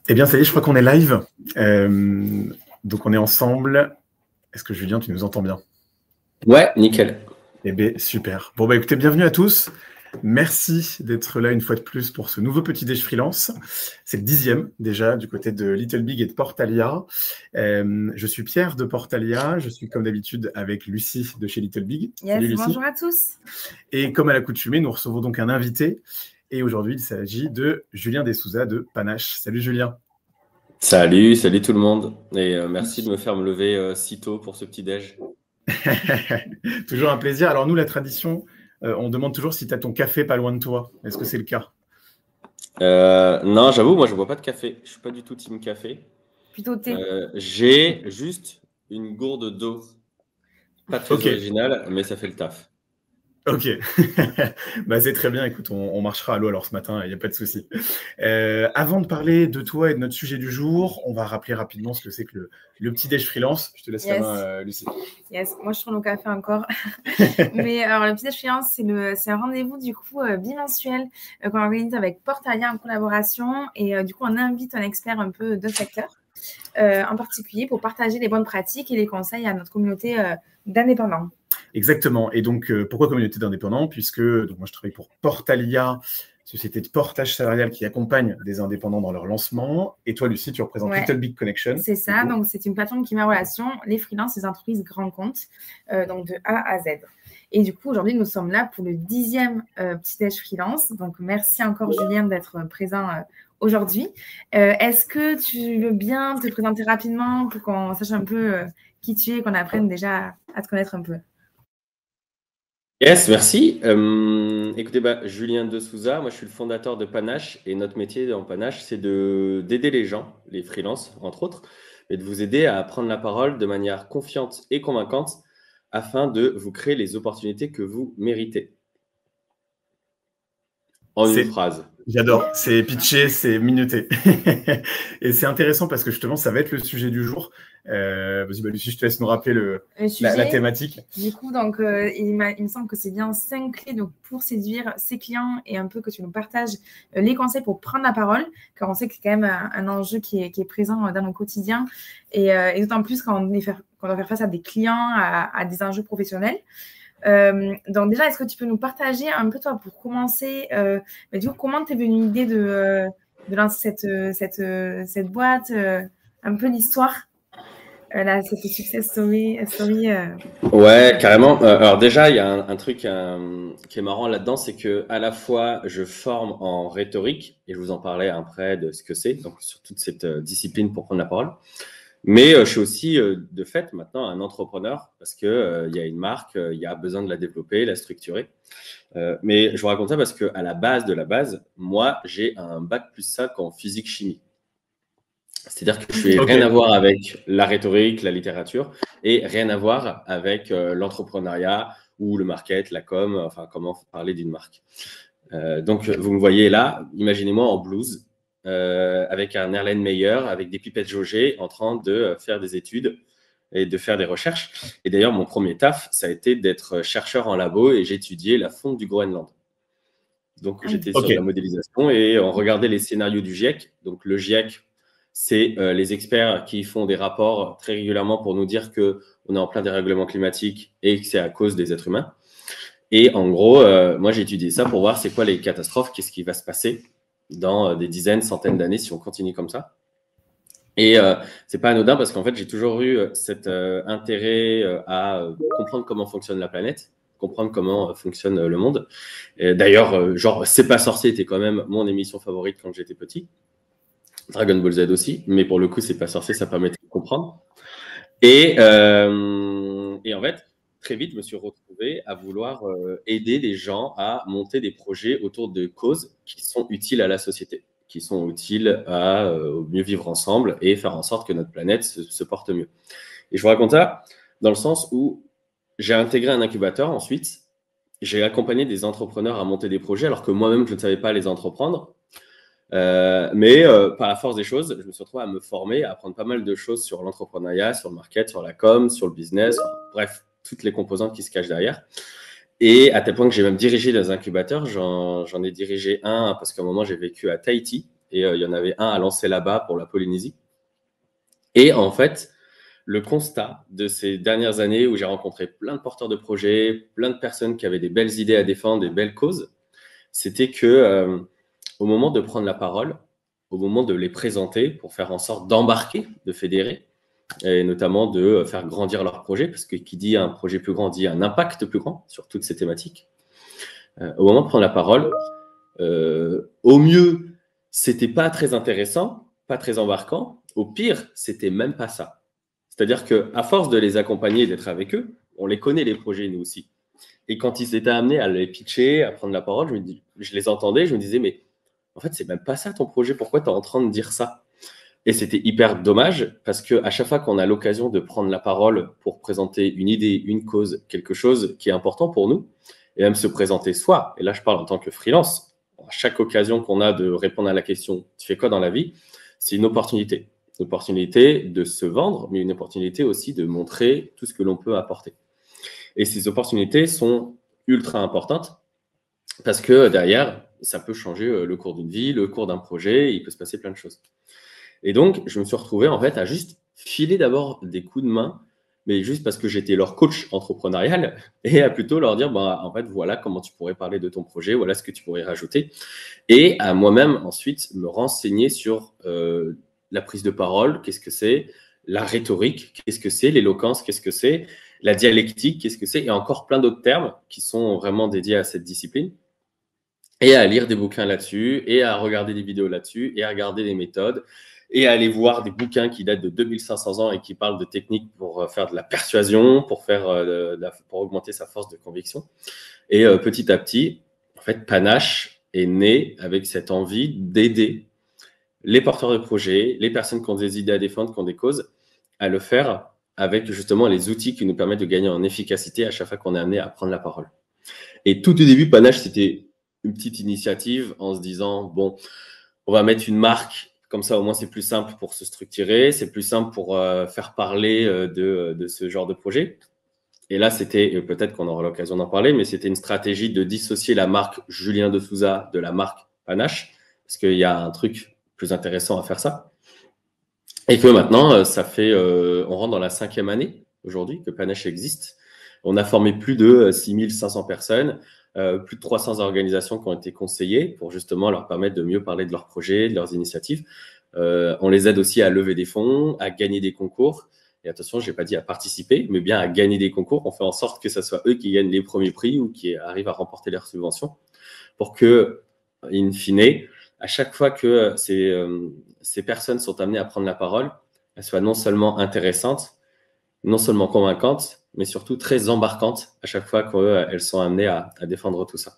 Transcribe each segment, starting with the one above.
Eh bien, ça y est, je crois qu'on est live. Donc, on est ensemble. Est-ce que Julien, tu nous entends bien? Ouais, nickel. Eh bien, super. Bon, écoutez, bienvenue à tous. Merci d'être là une fois de plus pour ce nouveau Petit Déj Freelance. C'est le 10e déjà du côté de Little Big et de Portalia. Je suis Pierre de Portalia. Je suis comme d'habitude avec Lucie de chez Little Big. Yes, salut Lucie. bonjour à tous. Et comme à l'accoutumée, nous recevons donc un invité. Et aujourd'hui, il s'agit de Julien Desouza de Panache. Salut Julien. Salut tout le monde. Et merci de me faire me lever si tôt pour ce petit déj. Toujours un plaisir. Alors nous, la tradition, on demande toujours si tu as ton café pas loin de toi. Est-ce que c'est le cas? Non, j'avoue, moi je bois pas de café. Je suis pas du tout team café. Plutôt thé. J'ai juste une gourde d'eau. Pas très originale, mais ça fait le taf. Ok, c'est très bien. Écoute, on marchera à l'eau alors ce matin, il n'y a pas de souci. Avant de parler de toi et de notre sujet du jour, on va rappeler rapidement ce que c'est que le petit déj freelance. Je te laisse la main, Lucie. Yes, moi je tourne au café encore. Mais alors, le petit déj freelance, c'est un rendez-vous du coup bimensuel qu'on organise avec Portalia en collaboration. Et du coup, on invite un expert un peu de secteur en particulier pour partager les bonnes pratiques et les conseils à notre communauté d'indépendants. Exactement. Et donc, pourquoi communauté d'indépendants? Puisque donc, moi, je travaille pour Portalia, société de portage salarial qui accompagne des indépendants dans leur lancement. Et toi, Lucie, tu représentes Little Big Connection. C'est ça. Donc, c'est une plateforme qui met en relation les freelances, les entreprises grands comptes, donc de A à Z. Et du coup, aujourd'hui, nous sommes là pour le 10e petit déj freelance. Donc, merci encore, Julien, d'être présent aujourd'hui. Est-ce que tu veux bien te présenter rapidement pour qu'on sache un peu qui tu es, qu'on apprenne déjà à te connaître un peu? Yes, merci. Écoutez, Julien Desouza, moi je suis le fondateur de Panache et notre métier dans Panache, c'est d'aider les gens, les freelances entre autres, et de vous aider à prendre la parole de manière confiante et convaincante afin de vous créer les opportunités que vous méritez. En une phrase. J'adore, c'est pitché, c'est minuté. Et c'est intéressant parce que justement, ça va être le sujet du jour. Vas-y, Lucie, je te laisse nous rappeler la thématique. Du coup, donc, il me semble que c'est bien 5 clés donc, pour séduire ses clients et un peu que tu nous partages les conseils pour prendre la parole, car on sait que c'est quand même un enjeu qui est présent dans nos quotidiens et d'autant plus quand on doit faire face à des clients, à des enjeux professionnels. Donc déjà, est-ce que tu peux nous partager un peu, toi, pour commencer, du coup, comment t'es venue l'idée de lancer cette boîte, un peu l'histoire, cette success story. Ouais, carrément. Alors déjà, il y a un truc qui est marrant là-dedans, c'est que à la fois je forme en rhétorique et je vous en parlais après de ce que c'est, donc sur toute cette discipline pour prendre la parole. Mais je suis aussi, de fait, maintenant un entrepreneur parce qu'il y a une marque, il y a besoin de la développer, la structurer. Mais je vous raconte ça parce qu'à la base de la base, moi, j'ai un bac+5 en physique-chimie. C'est-à-dire que je n'ai rien à voir avec la rhétorique, la littérature et rien à voir avec l'entrepreneuriat ou le market, la com, enfin comment parler d'une marque. Donc, vous me voyez là, imaginez-moi en blouse, avec un Erlenmeyer, avec des pipettes jaugées, en train de faire des études et de faire des recherches. Et d'ailleurs, mon premier taf, ça a été d'être chercheur en labo et j'ai étudié la fonte du Groenland. Donc, j'étais sur de la modélisation et on regardait les scénarios du GIEC. Donc, le GIEC, c'est les experts qui font des rapports très régulièrement pour nous dire qu'on est en plein dérèglement climatique et que c'est à cause des êtres humains. Et en gros, moi, j'ai étudié ça pour voir c'est quoi les catastrophes, qu'est-ce qui va se passer dans des dizaines, centaines d'années si on continue comme ça. Et c'est pas anodin parce qu'en fait, j'ai toujours eu cet intérêt à comprendre comment fonctionne la planète, comprendre comment fonctionne le monde. D'ailleurs, genre, C'est pas sorcier était quand même mon émission favorite quand j'étais petit. Dragon Ball Z aussi, mais pour le coup, C'est pas sorcier, ça permettait de comprendre. Et en fait, très vite, je me suis retrouvé à vouloir aider les gens à monter des projets autour de causes qui sont utiles à la société, qui sont utiles à mieux vivre ensemble et faire en sorte que notre planète se porte mieux. Et je vous raconte ça dans le sens où j'ai intégré un incubateur ensuite. J'ai accompagné des entrepreneurs à monter des projets alors que moi-même, je ne savais pas les entreprendre. Mais par la force des choses, je me suis retrouvé à me former, à apprendre pas mal de choses sur l'entrepreneuriat, sur le market, sur la com, sur le business, bref, toutes les composantes qui se cachent derrière. Et à tel point que j'ai même dirigé des incubateurs. J'en ai dirigé un parce qu'à un moment, j'ai vécu à Tahiti Et il y en avait un à lancer là-bas pour la Polynésie. Et en fait, le constat de ces dernières années où j'ai rencontré plein de porteurs de projets, plein de personnes qui avaient des belles idées à défendre, des belles causes, c'était que au moment de prendre la parole, au moment de les présenter pour faire en sorte d'embarquer, de fédérer, et notamment de faire grandir leur projet, parce que qui dit un projet plus grand dit un impact plus grand sur toutes ces thématiques. Au moment de prendre la parole, au mieux, c'était pas très intéressant, pas très embarquant. Au pire, c'était même pas ça. C'est-à-dire qu'à force de les accompagner et d'être avec eux, on les connaît les projets, nous aussi. Et quand ils étaient amenés à les pitcher, à prendre la parole, je les entendais, je me disais, mais en fait, c'est même pas ça ton projet, pourquoi tu es en train de dire ça? Et c'était hyper dommage parce qu'à chaque fois qu'on a l'occasion de prendre la parole pour présenter une idée, une cause, quelque chose qui est important pour nous, et même se présenter soi, et là je parle en tant que freelance, à chaque occasion qu'on a de répondre à la question « tu fais quoi dans la vie ?», c'est une opportunité de se vendre, mais une opportunité aussi de montrer tout ce que l'on peut apporter. Et ces opportunités sont ultra importantes parce que derrière, ça peut changer le cours d'une vie, le cours d'un projet, il peut se passer plein de choses. Et donc, je me suis retrouvé en fait à juste filer d'abord des coups de main, mais juste parce que j'étais leur coach entrepreneurial, et à plutôt leur dire, bah, en fait, voilà comment tu pourrais parler de ton projet, voilà ce que tu pourrais rajouter. Et à moi-même, ensuite, me renseigner sur la prise de parole, qu'est-ce que c'est, la rhétorique, qu'est-ce que c'est, l'éloquence, qu'est-ce que c'est, la dialectique, qu'est-ce que c'est, et encore plein d'autres termes qui sont vraiment dédiés à cette discipline. Et à lire des bouquins là-dessus, et à regarder des vidéos là-dessus, et à regarder des méthodes, et à aller voir des bouquins qui datent de 2500 ans et qui parlent de techniques pour faire de la persuasion, pour augmenter sa force de conviction. Et petit à petit, en fait, Panache est né avec cette envie d'aider les porteurs de projets, les personnes qui ont des idées à défendre, qui ont des causes, à le faire avec justement les outils qui nous permettent de gagner en efficacité à chaque fois qu'on est amené à prendre la parole. Et tout au début, Panache, c'était une petite initiative en se disant, bon, on va mettre une marque, comme ça au moins c'est plus simple pour se structurer, c'est plus simple pour faire parler de ce genre de projet. Et là, c'était, peut-être qu'on aura l'occasion d'en parler, mais c'était une stratégie de dissocier la marque Julien de Souza de la marque Panache, parce qu'il y a un truc plus intéressant à faire ça. Et que maintenant, ça fait, on rentre dans la 5e année aujourd'hui que Panache existe. On a formé plus de 6500 personnes, plus de 300 organisations qui ont été conseillées pour justement leur permettre de mieux parler de leurs projets, de leurs initiatives. On les aide aussi à lever des fonds, à gagner des concours. Et attention, je n'ai pas dit à participer, mais bien à gagner des concours. On fait en sorte que ce soit eux qui gagnent les premiers prix ou qui arrivent à remporter leurs subventions pour que, in fine, à chaque fois que ces personnes sont amenées à prendre la parole, elles soient non seulement intéressantes, non seulement convaincantes, mais surtout très embarquantes à chaque fois qu'elles sont amenées à défendre tout ça.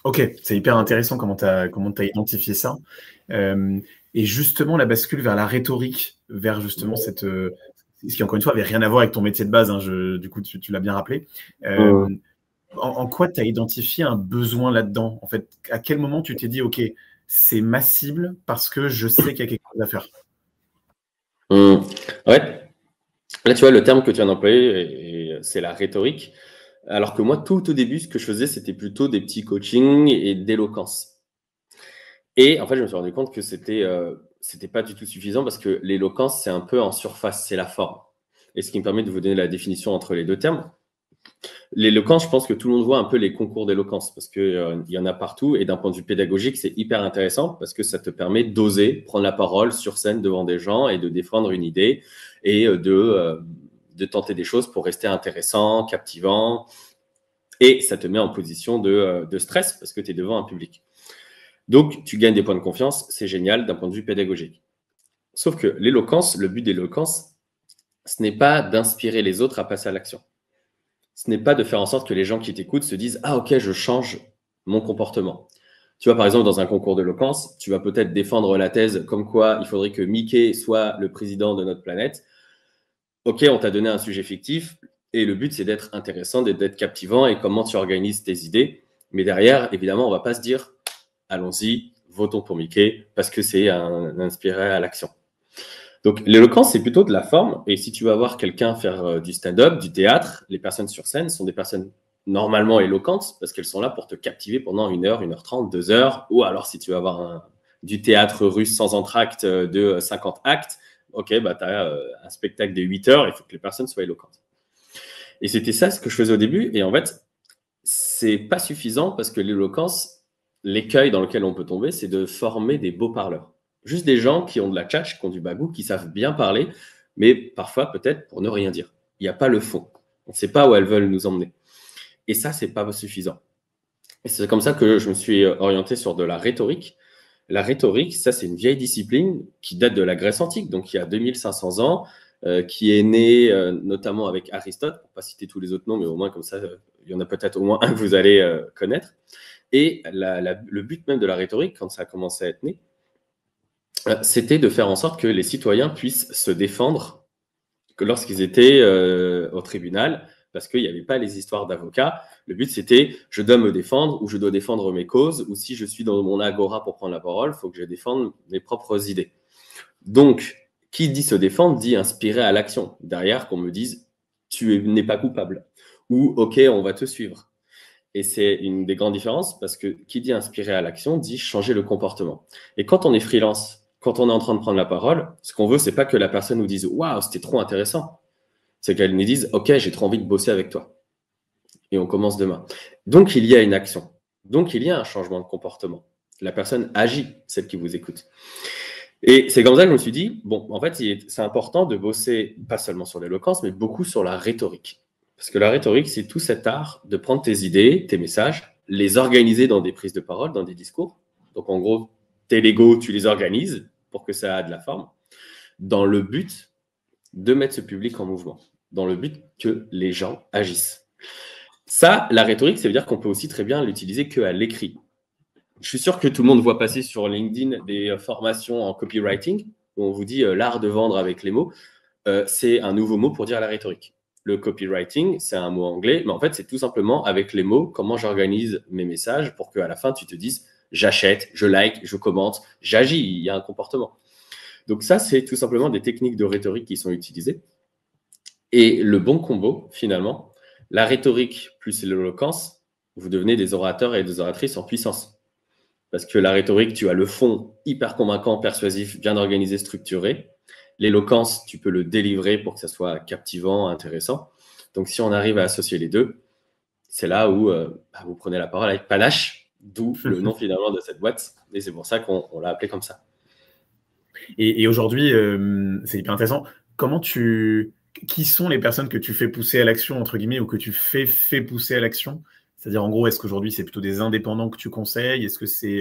Ok, c'est hyper intéressant comment tu as identifié ça. Et justement, la bascule vers la rhétorique, vers justement cette… ce qui, encore une fois, n'avait rien à voir avec ton métier de base, hein, du coup, tu l'as bien rappelé. En quoi tu as identifié un besoin là-dedans? En fait, à quel moment tu t'es dit, ok, c'est ma cible parce que je sais qu'il y a quelque chose à faire? Ouais. Là, tu vois, le terme que tu viens d'employer, c'est la rhétorique. Alors que moi, tout au début, ce que je faisais, c'était plutôt des petits coachings et d'éloquence. Et en fait, je me suis rendu compte que c'était pas du tout suffisant parce que l'éloquence, c'est un peu en surface, c'est la forme. Et ce qui me permet de vous donner la définition entre les deux termes. L'éloquence, je pense que tout le monde voit un peu les concours d'éloquence parce qu'il y en a partout. Et d'un point de vue pédagogique, c'est hyper intéressant parce que ça te permet d'oser prendre la parole sur scène devant des gens et de défendre une idée et de tenter des choses pour rester intéressant, captivant. Et ça te met en position de stress parce que tu es devant un public. Donc, tu gagnes des points de confiance, c'est génial d'un point de vue pédagogique. Sauf que l'éloquence, le but de l'éloquence, ce n'est pas d'inspirer les autres à passer à l'action. Ce n'est pas de faire en sorte que les gens qui t'écoutent se disent « Ah, ok, je change mon comportement ». Tu vois, par exemple, dans un concours d'éloquence, tu vas peut-être défendre la thèse comme quoi il faudrait que Mickey soit le président de notre planète. Ok, on t'a donné un sujet fictif et le but, c'est d'être intéressant, d'être captivant et comment tu organises tes idées. Mais derrière, évidemment, on ne va pas se dire « Allons-y, votons pour Mickey » parce que c'est inspiré à l'action. Donc, l'éloquence, c'est plutôt de la forme. Et si tu vas voir quelqu'un faire du stand-up, du théâtre, les personnes sur scène sont des personnes normalement éloquentes, parce qu'elles sont là pour te captiver pendant 1 heure, 1h30, 2 heures, ou alors si tu veux avoir du théâtre russe sans entracte de 50 actes, ok, bah, tu as un spectacle de 8 heures, il faut que les personnes soient éloquentes. Et c'était ça ce que je faisais au début, et en fait, c'est pas suffisant parce que l'éloquence, l'écueil dans lequel on peut tomber, c'est de former des beaux parleurs. Juste des gens qui ont de la tchatch, qui ont du bagou, qui savent bien parler, mais parfois peut-être pour ne rien dire. Il n'y a pas le fond. On ne sait pas où elles veulent nous emmener. Et ça, c'est pas suffisant. Et c'est comme ça que je me suis orienté sur de la rhétorique. La rhétorique, ça, c'est une vieille discipline qui date de la Grèce antique, donc il y a 2500 ans, qui est née notamment avec Aristote, pour ne pas citer tous les autres noms, mais au moins comme ça, il y en a peut-être au moins un que vous allez connaître. Et le but même de la rhétorique, quand ça a commencé à être né, c'était de faire en sorte que les citoyens puissent se défendre que lorsqu'ils étaient au tribunal, parce qu'il n'y avait pas les histoires d'avocats. Le but, c'était je dois me défendre ou je dois défendre mes causes, ou si je suis dans mon agora pour prendre la parole, il faut que je défende mes propres idées. Donc, qui dit se défendre dit inspirer à l'action. Derrière, qu'on me dise tu n'es pas coupable ou ok, on va te suivre. Et c'est une des grandes différences parce que qui dit inspirer à l'action dit changer le comportement. Et quand on est freelance, quand on est en train de prendre la parole, ce qu'on veut, c'est pas que la personne nous dise waouh, c'était trop intéressant. C'est qu'elle nous dise ok, j'ai trop envie de bosser avec toi. Et on commence demain. Donc, il y a une action. Donc, il y a un changement de comportement. La personne agit, celle qui vous écoute. Et c'est comme ça que je me suis dit, bon, en fait, c'est important de bosser pas seulement sur l'éloquence, mais beaucoup sur la rhétorique. Parce que la rhétorique, c'est tout cet art de prendre tes idées, tes messages, les organiser dans des prises de parole, dans des discours. Donc, en gros, tes Legos, tu les organises pour que ça ait de la forme, dans le but de mettre ce public en mouvement, dans le but que les gens agissent. Ça, la rhétorique, ça veut dire qu'on peut aussi très bien l'utiliser qu'à l'écrit. Je suis sûr que tout le monde voit passer sur LinkedIn des formations en copywriting où on vous dit l'art de vendre avec les mots. C'est un nouveau mot pour dire la rhétorique. Le copywriting, c'est un mot anglais, mais en fait, c'est tout simplement avec les mots, comment j'organise mes messages pour qu'à la fin, tu te dises j'achète, je like, je commente, j'agis, il y a un comportement. Donc ça, c'est tout simplement des techniques de rhétorique qui sont utilisées. Et le bon combo, finalement, la rhétorique plus l'éloquence, vous devenez des orateurs et des oratrices en puissance. Parce que la rhétorique, tu as le fond hyper convaincant, persuasif, bien organisé, structuré. L'éloquence, tu peux le délivrer pour que ça soit captivant, intéressant. Donc, si on arrive à associer les deux, c'est là où vous prenez la parole avec panache, d'où le nom finalement de cette boîte. Et c'est pour ça qu'on l'a appelé comme ça. Et aujourd'hui, c'est hyper intéressant. Qui sont les personnes que tu fais pousser à l'action, entre guillemets, ou que tu fais pousser à l'action? C'est-à-dire, en gros, est-ce qu'aujourd'hui, c'est plutôt des indépendants que tu conseilles? Est-ce que c'est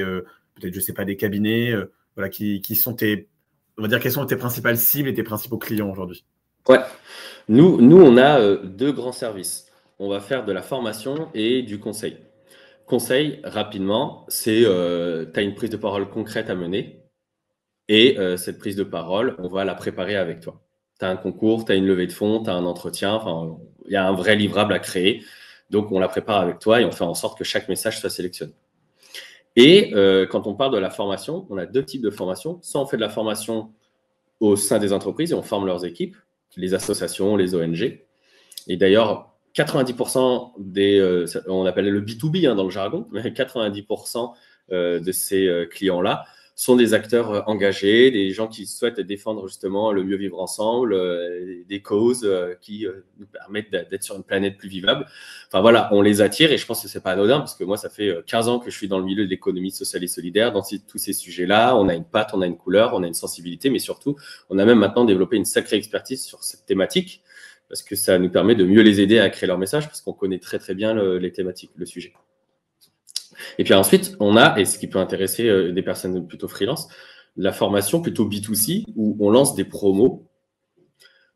peut-être, je sais pas, des cabinets voilà, qui sont on va dire, quelles sont tes principales cibles et tes principaux clients aujourd'hui? Ouais. Nous, on a 2 grands services. On va faire de la formation et du conseil. Conseil, rapidement, c'est tu as une prise de parole concrète à mener et cette prise de parole, on va la préparer avec toi. Tu as un concours, tu as une levée de fonds, tu as un entretien, enfin, il y a un vrai livrable à créer. Donc, on la prépare avec toi et on fait en sorte que chaque message soit sélectionné. Et quand on parle de la formation, on a 2 types de formation. Soit on fait de la formation au sein des entreprises et on forme leurs équipes, les associations, les ONG. Et d'ailleurs, 90% on appelle le B2B dans le jargon, mais 90% de ces clients-là sont des acteurs engagés, des gens qui souhaitent défendre justement le mieux vivre ensemble, des causes qui nous permettent d'être sur une planète plus vivable. Enfin voilà, on les attire et je pense que c'est pas anodin parce que moi, ça fait 15 ans que je suis dans le milieu de l'économie sociale et solidaire. Dans tous ces sujets-là, on a une patte, on a une couleur, on a une sensibilité, mais surtout, on a même maintenant développé une sacrée expertise sur cette thématique parce que ça nous permet de mieux les aider à créer leur message parce qu'on connaît très très bien les thématiques, le sujet. Et puis ensuite, on a, et ce qui peut intéresser des personnes plutôt freelance, la formation plutôt B2C où on lance des promos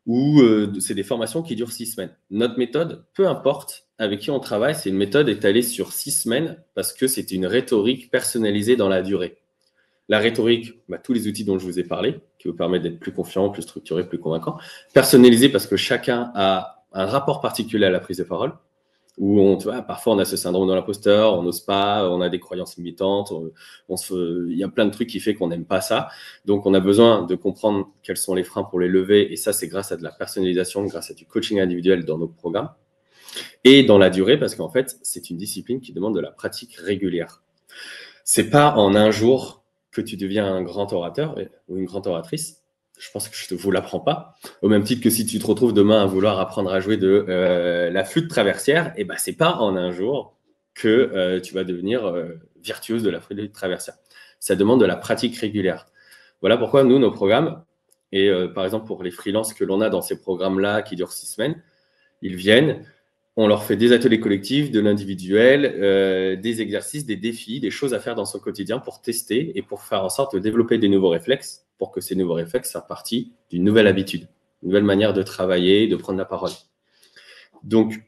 ou c'est des formations qui durent 6 semaines. Notre méthode, peu importe avec qui on travaille, c'est une méthode étalée sur 6 semaines parce que c'est une rhétorique personnalisée dans la durée. La rhétorique, tous les outils dont je vous ai parlé, qui vous permettent d'être plus confiant, plus structuré, plus convaincant. Personnalisé parce que chacun a un rapport particulier à la prise de parole. Où parfois on a ce syndrome de l'imposteur, on n'ose pas, on a des croyances limitantes, il y a plein de trucs qui font qu'on n'aime pas ça. Donc on a besoin de comprendre quels sont les freins pour les lever et ça c'est grâce à de la personnalisation, grâce à du coaching individuel dans nos programmes. Et dans la durée, parce qu'en fait, c'est une discipline qui demande de la pratique régulière. C'est pas en un jour que tu deviens un grand orateur ou une grande oratrice. Je pense que je ne vous l'apprends pas. Au même titre que si tu te retrouves demain à vouloir apprendre à jouer de la flûte traversière, et ben, c'est pas en un jour que tu vas devenir virtuose de la flûte traversière. Ça demande de la pratique régulière. Voilà pourquoi nous, nos programmes, et par exemple pour les freelances que l'on a dans ces programmes-là qui durent 6 semaines, ils viennent, on leur fait des ateliers collectifs, de l'individuel, des exercices, des défis, des choses à faire dans son quotidien pour tester et pour faire en sorte de développer des nouveaux réflexes, pour que ces nouveaux réflexes soient partie d'une nouvelle habitude, une nouvelle manière de travailler, de prendre la parole. Donc,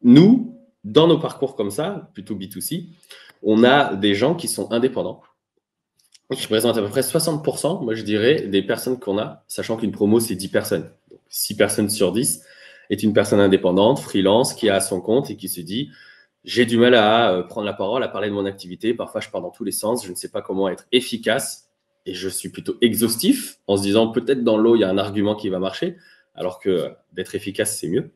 nous, dans nos parcours comme ça, plutôt B2C, on a des gens qui sont indépendants, qui représentent à peu près 60%, moi je dirais, des personnes qu'on a, sachant qu'une promo, c'est 10 personnes. Donc, 6 personnes sur 10 est une personne indépendante, freelance, qui a son compte et qui se dit « j'ai du mal à prendre la parole, à parler de mon activité, parfois je pars dans tous les sens, je ne sais pas comment être efficace et je suis plutôt exhaustif en se disant peut-être dans l'eau, il y a un argument qui va marcher, alors que d'être efficace, c'est mieux. »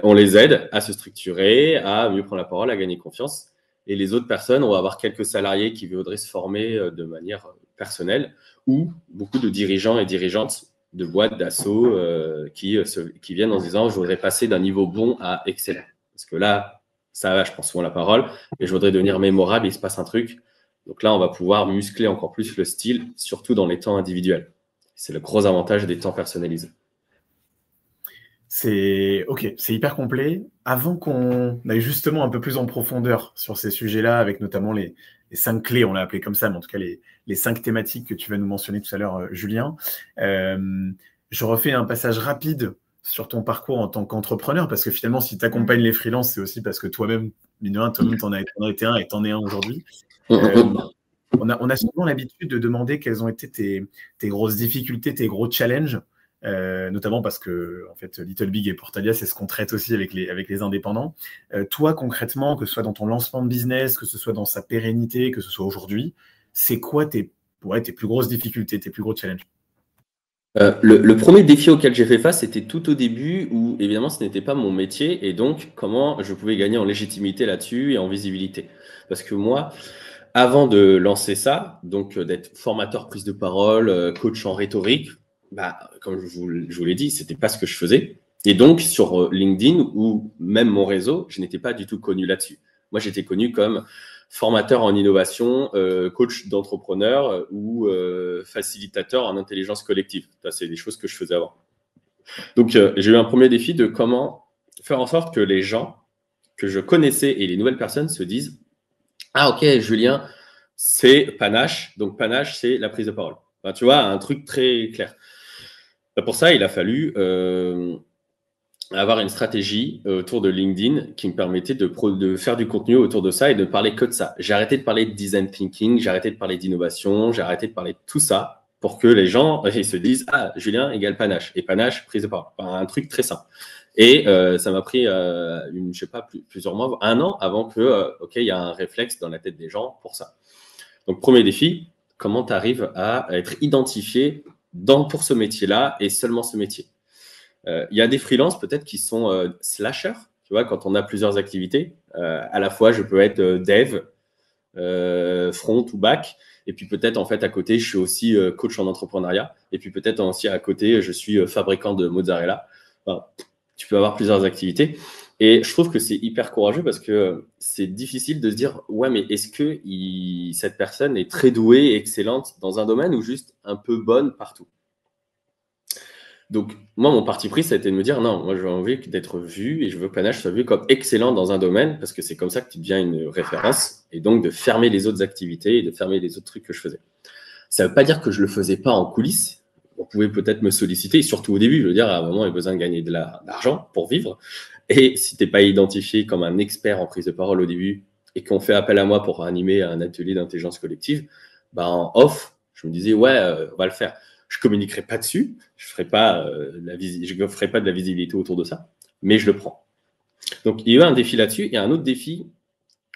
On les aide à se structurer, à mieux prendre la parole, à gagner confiance. Et les autres personnes, on va avoir quelques salariés qui voudraient se former de manière personnelle ou beaucoup de dirigeants et dirigeantes de boîtes, d'assaut qui viennent en se disant « je voudrais passer d'un niveau bon à excellent ». Parce que là, ça va, je prends souvent la parole, et je voudrais devenir mémorable, il se passe un truc. Donc là, on va pouvoir muscler encore plus le style, surtout dans les temps individuels. C'est le gros avantage des temps personnalisés. C'est hyper complet. Avant qu'on aille justement un peu plus en profondeur sur ces sujets-là, avec notamment les 5 clés, on l'a appelé comme ça, mais en tout cas les 5 thématiques que tu vas nous mentionner tout à l'heure, Julien, je refais un passage rapide sur ton parcours en tant qu'entrepreneur, parce que finalement, si tu accompagnes les freelances, c'est aussi parce que toi-même, toi-même, t'en as été un et t'en es un aujourd'hui. On a souvent l'habitude de demander quelles ont été tes grosses difficultés, tes gros challenges. Notamment parce que en fait, Little Big et Portalia, c'est ce qu'on traite aussi avec les indépendants. Toi, concrètement, que ce soit dans ton lancement de business, que ce soit dans sa pérennité, que ce soit aujourd'hui, c'est quoi tes plus grosses difficultés, tes plus gros challenges? Le premier défi auquel j'ai fait face, c'était tout au début où, évidemment, ce n'était pas mon métier et donc comment je pouvais gagner en légitimité là-dessus et en visibilité. Parce que moi, avant de lancer ça, donc d'être formateur prise de parole, coach en rhétorique, comme je vous l'ai dit, c'était pas ce que je faisais. Et donc, sur LinkedIn ou même mon réseau, je n'étais pas du tout connu là-dessus. Moi, j'étais connu comme formateur en innovation, coach d'entrepreneur ou facilitateur en intelligence collective. Ça, c'est des choses que je faisais avant. Donc, j'ai eu un premier défi de comment faire en sorte que les gens que je connaissais et les nouvelles personnes se disent « Ah, ok, Julien, c'est panache. Donc, panache, c'est la prise de parole. » Tu vois, un truc très clair. Pour ça, il a fallu avoir une stratégie autour de LinkedIn qui me permettait de faire du contenu autour de ça et de parler que de ça. J'ai arrêté de parler de design thinking, j'ai arrêté de parler d'innovation, j'ai arrêté de parler de tout ça pour que les gens se disent « Ah, Julien égale panache. » Et panache, prise de parole. Un truc très simple. Et ça m'a pris, je sais pas, plusieurs mois, 1 an avant que, OK, il y a un réflexe dans la tête des gens pour ça. Donc, premier défi, comment tu arrives à être identifié pour ce métier-là et seulement ce métier. Il y a des freelances peut-être qui sont slashers, tu vois, quand on a plusieurs activités. À la fois, je peux être dev, front ou back, et puis peut-être en fait à côté, je suis aussi coach en entrepreneuriat, et puis peut-être aussi à côté, je suis fabricant de mozzarella. Enfin, tu peux avoir plusieurs activités. Et je trouve que c'est hyper courageux parce que c'est difficile de se dire « Ouais, mais est-ce que cette personne est très douée et excellente dans un domaine ou juste un peu bonne partout ?» Donc, moi, mon parti pris, ça a été de me dire « Non, moi, j'ai envie d'être vu et je veux que Panache soit vu comme excellent dans un domaine parce que c'est comme ça que tu deviens une référence et donc de fermer les autres activités et de fermer les autres trucs que je faisais. » Ça ne veut pas dire que je ne le faisais pas en coulisses. On pouvait peut-être me solliciter, surtout au début, je veux dire, à un moment, il y a besoin de gagner de l'argent pour vivre. Et si tu n'es pas identifié comme un expert en prise de parole au début et qu'on fait appel à moi pour animer un atelier d'intelligence collective, en off, je me disais, ouais, on va le faire. Je ne communiquerai pas dessus, je ne ferai pas de la visibilité autour de ça, mais je le prends. Donc, il y a eu un défi là-dessus. Et un autre défi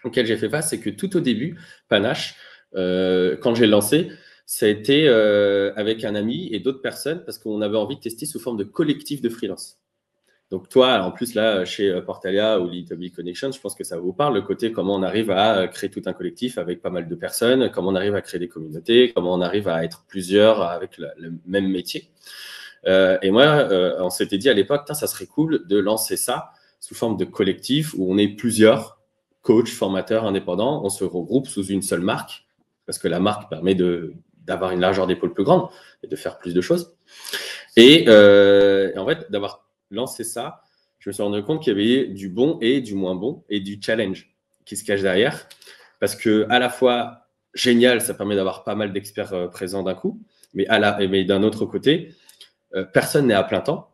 auquel j'ai fait face, c'est que tout au début, Panache, quand j'ai lancé, ça a été avec un ami et d'autres personnes parce qu'on avait envie de tester sous forme de collectif de freelance. Donc toi, en plus là, chez Portalia ou Little Big Connection, je pense que ça vous parle, le côté comment on arrive à créer tout un collectif avec pas mal de personnes, comment on arrive à créer des communautés, comment on arrive à être plusieurs avec le même métier. Et moi, on s'était dit à l'époque, ça serait cool de lancer ça sous forme de collectif où on est plusieurs coachs, formateurs, indépendants, on se regroupe sous une seule marque, parce que la marque permet d'avoir une largeur d'épaule plus grande et de faire plus de choses. Et en fait, d'avoir lancé ça, je me suis rendu compte qu'il y avait du bon et du moins bon et du challenge qui se cache derrière. Parce que à la fois, génial, ça permet d'avoir pas mal d'experts présents d'un coup, mais d'un autre côté, personne n'est à plein temps.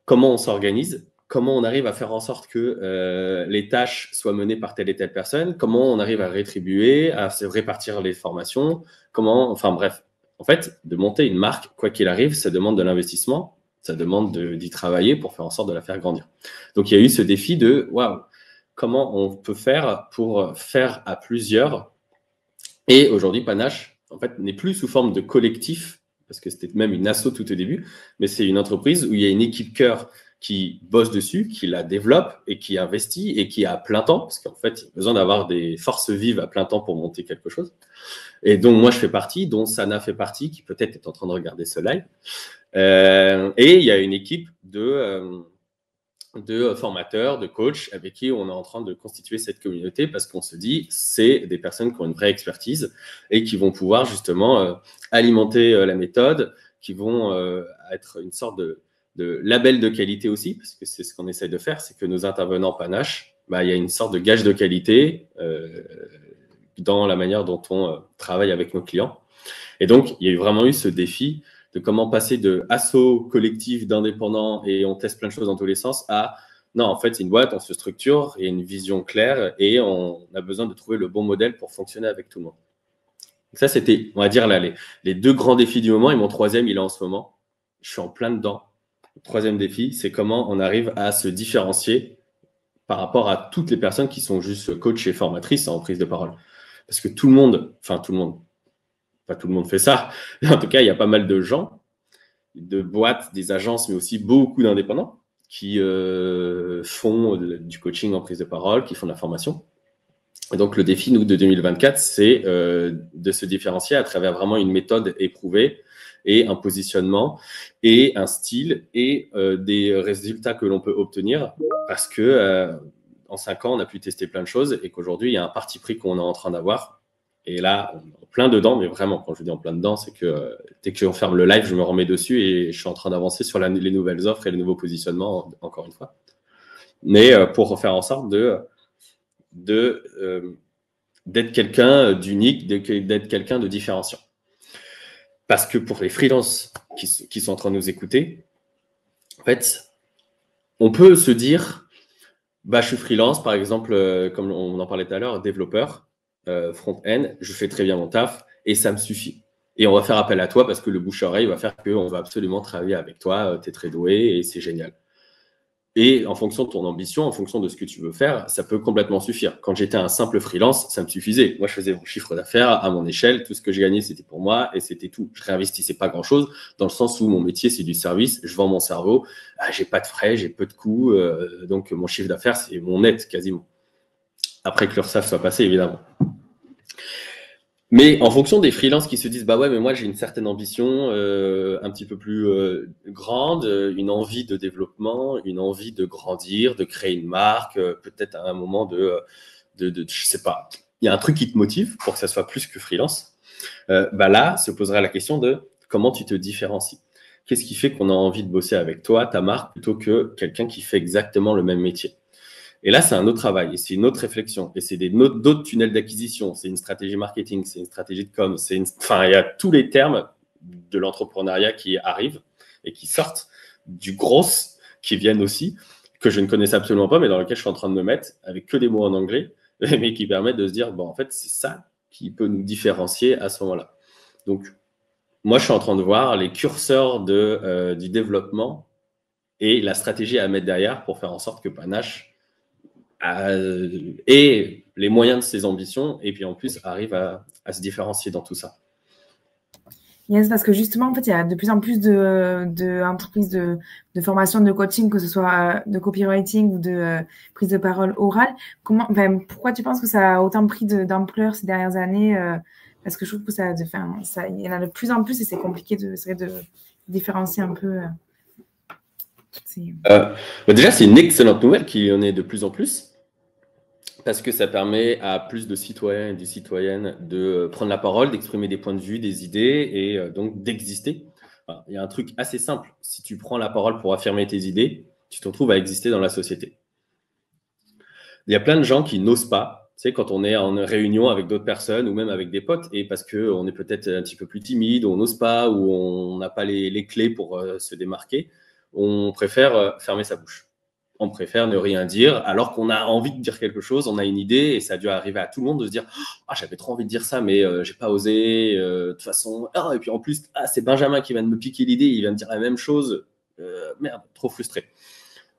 Comment on s'organise? Comment on arrive à faire en sorte que les tâches soient menées par telle et telle personne? Comment on arrive à rétribuer, à se répartir les formations? Enfin bref, en fait, de monter une marque, quoi qu'il arrive, ça demande de l'investissement, ça demande d'y travailler pour faire en sorte de la faire grandir. Donc il y a eu ce défi de waouh, comment on peut faire pour faire à plusieurs? Et aujourd'hui, Panache, en fait, n'est plus sous forme de collectif, parce que c'était même une asso tout au début, mais c'est une entreprise où il y a une équipe cœur qui bosse dessus, qui la développe et qui investit et qui a plein temps, parce qu'en fait, il y a besoin d'avoir des forces vives à plein temps pour monter quelque chose. Et donc, moi, je fais partie, dont Sana fait partie, qui peut-être est en train de regarder ce live. Et il y a une équipe de formateurs, de coachs avec qui on est en train de constituer cette communauté parce qu'on se dit c'est des personnes qui ont une vraie expertise et qui vont pouvoir justement alimenter la méthode, qui vont être une sorte de label de qualité aussi, parce que c'est ce qu'on essaie de faire, c'est que nos intervenants Panache, il y a une sorte de gage de qualité dans la manière dont on travaille avec nos clients. Et donc, il y a vraiment eu ce défi de comment passer de asso collectif d'indépendants et on teste plein de choses dans tous les sens à non, en fait, c'est une boîte, on se structure et une vision claire et on a besoin de trouver le bon modèle pour fonctionner avec tout le monde. Donc ça, c'était, on va dire, là, les deux grands défis du moment et mon troisième, il est en ce moment. Je suis en plein dedans. Le troisième défi, c'est comment on arrive à se différencier par rapport à toutes les personnes qui sont juste coachs et formatrices en prise de parole. Parce que tout le monde fait ça. En tout cas, il y a pas mal de gens, de boîtes, des agences, mais aussi beaucoup d'indépendants qui font du coaching en prise de parole, qui font de la formation. Et donc, le défi, nous, de 2024, c'est de se différencier à travers vraiment une méthode éprouvée et un positionnement et un style et des résultats que l'on peut obtenir parce que en 5 ans, on a pu tester plein de choses et qu'aujourd'hui, il y a un parti pris qu'on est en train d'avoir. Et là, on est en plein dedans, mais vraiment, quand je dis en plein dedans, c'est que dès que on ferme le live, je me remets dessus et je suis en train d'avancer sur les nouvelles offres et les nouveaux positionnements, encore une fois. Mais pour faire en sorte d'être quelqu'un d'unique, d'être quelqu'un de différenciant. Parce que pour les freelances qui sont en train de nous écouter, en fait, on peut se dire, je suis freelance, par exemple, comme on en parlait tout à l'heure, développeur, front-end, je fais très bien mon taf et ça me suffit. Et on va faire appel à toi parce que le bouche-oreille va faire qu'on va absolument travailler avec toi, tu es très doué et c'est génial. Et en fonction de ton ambition, en fonction de ce que tu veux faire, ça peut complètement suffire. Quand j'étais un simple freelance, ça me suffisait. Moi, je faisais mon chiffre d'affaires à mon échelle. Tout ce que je gagnais, c'était pour moi et c'était tout. Je réinvestissais pas grand-chose dans le sens où mon métier, c'est du service. Je vends mon cerveau. J'ai pas de frais, j'ai peu de coûts. Donc, mon chiffre d'affaires, c'est mon net quasiment. Après que l'URSSAF soit passé, évidemment. Mais en fonction des freelances qui se disent bah ouais mais moi j'ai une certaine ambition un petit peu plus grande, une envie de développement, une envie de grandir, de créer une marque, peut-être à un moment de je sais pas, il y a un truc qui te motive pour que ça soit plus que freelance. Là se posera la question de comment tu te différencies. Qu'est-ce qui fait qu'on a envie de bosser avec toi, ta marque, plutôt que quelqu'un qui fait exactement le même métier? Et là, c'est un autre travail, et c'est une autre réflexion, et c'est d'autres tunnels d'acquisition, c'est une stratégie marketing, c'est une stratégie de com, enfin, il y a tous les termes de l'entrepreneuriat qui arrivent et qui sortent du gros, qui viennent aussi, que je ne connaissais absolument pas, mais dans lequel je suis en train de me mettre, avec que des mots en anglais, mais qui permettent de se dire, en fait, c'est ça qui peut nous différencier à ce moment-là. Donc, moi, je suis en train de voir les curseurs du développement et la stratégie à mettre derrière pour faire en sorte que Panache et les moyens de ses ambitions et puis en plus arrive à se différencier dans tout ça. Yes, parce que justement, en fait, il y a de plus en plus d'entreprises de formation, de coaching, que ce soit de copywriting ou de prise de parole orale. Pourquoi tu penses que ça a autant pris d'ampleur ces dernières années parce que je trouve que il y en a de plus en plus et c'est compliqué de différencier un peu. Déjà, c'est une excellente nouvelle qu'il y en ait de plus en plus. Parce que ça permet à plus de citoyens et de citoyennes de prendre la parole, d'exprimer des points de vue, des idées et donc d'exister. Enfin, il y a un truc assez simple. Si tu prends la parole pour affirmer tes idées, tu te retrouves à exister dans la société. Il y a plein de gens qui n'osent pas. Tu sais, quand on est en réunion avec d'autres personnes ou même avec des potes, et parce qu'on est peut-être un petit peu plus timide, on n'ose pas ou on n'a pas les clés pour se démarquer, on préfère fermer sa bouche. On préfère ne rien dire, alors qu'on a envie de dire quelque chose, on a une idée, et ça a dû arriver à tout le monde de se dire « Ah, j'avais trop envie de dire ça, mais j'ai pas osé, de toute façon. Ah, et puis en plus, c'est Benjamin qui vient de me piquer l'idée, il vient de dire la même chose. Merde, trop frustré. »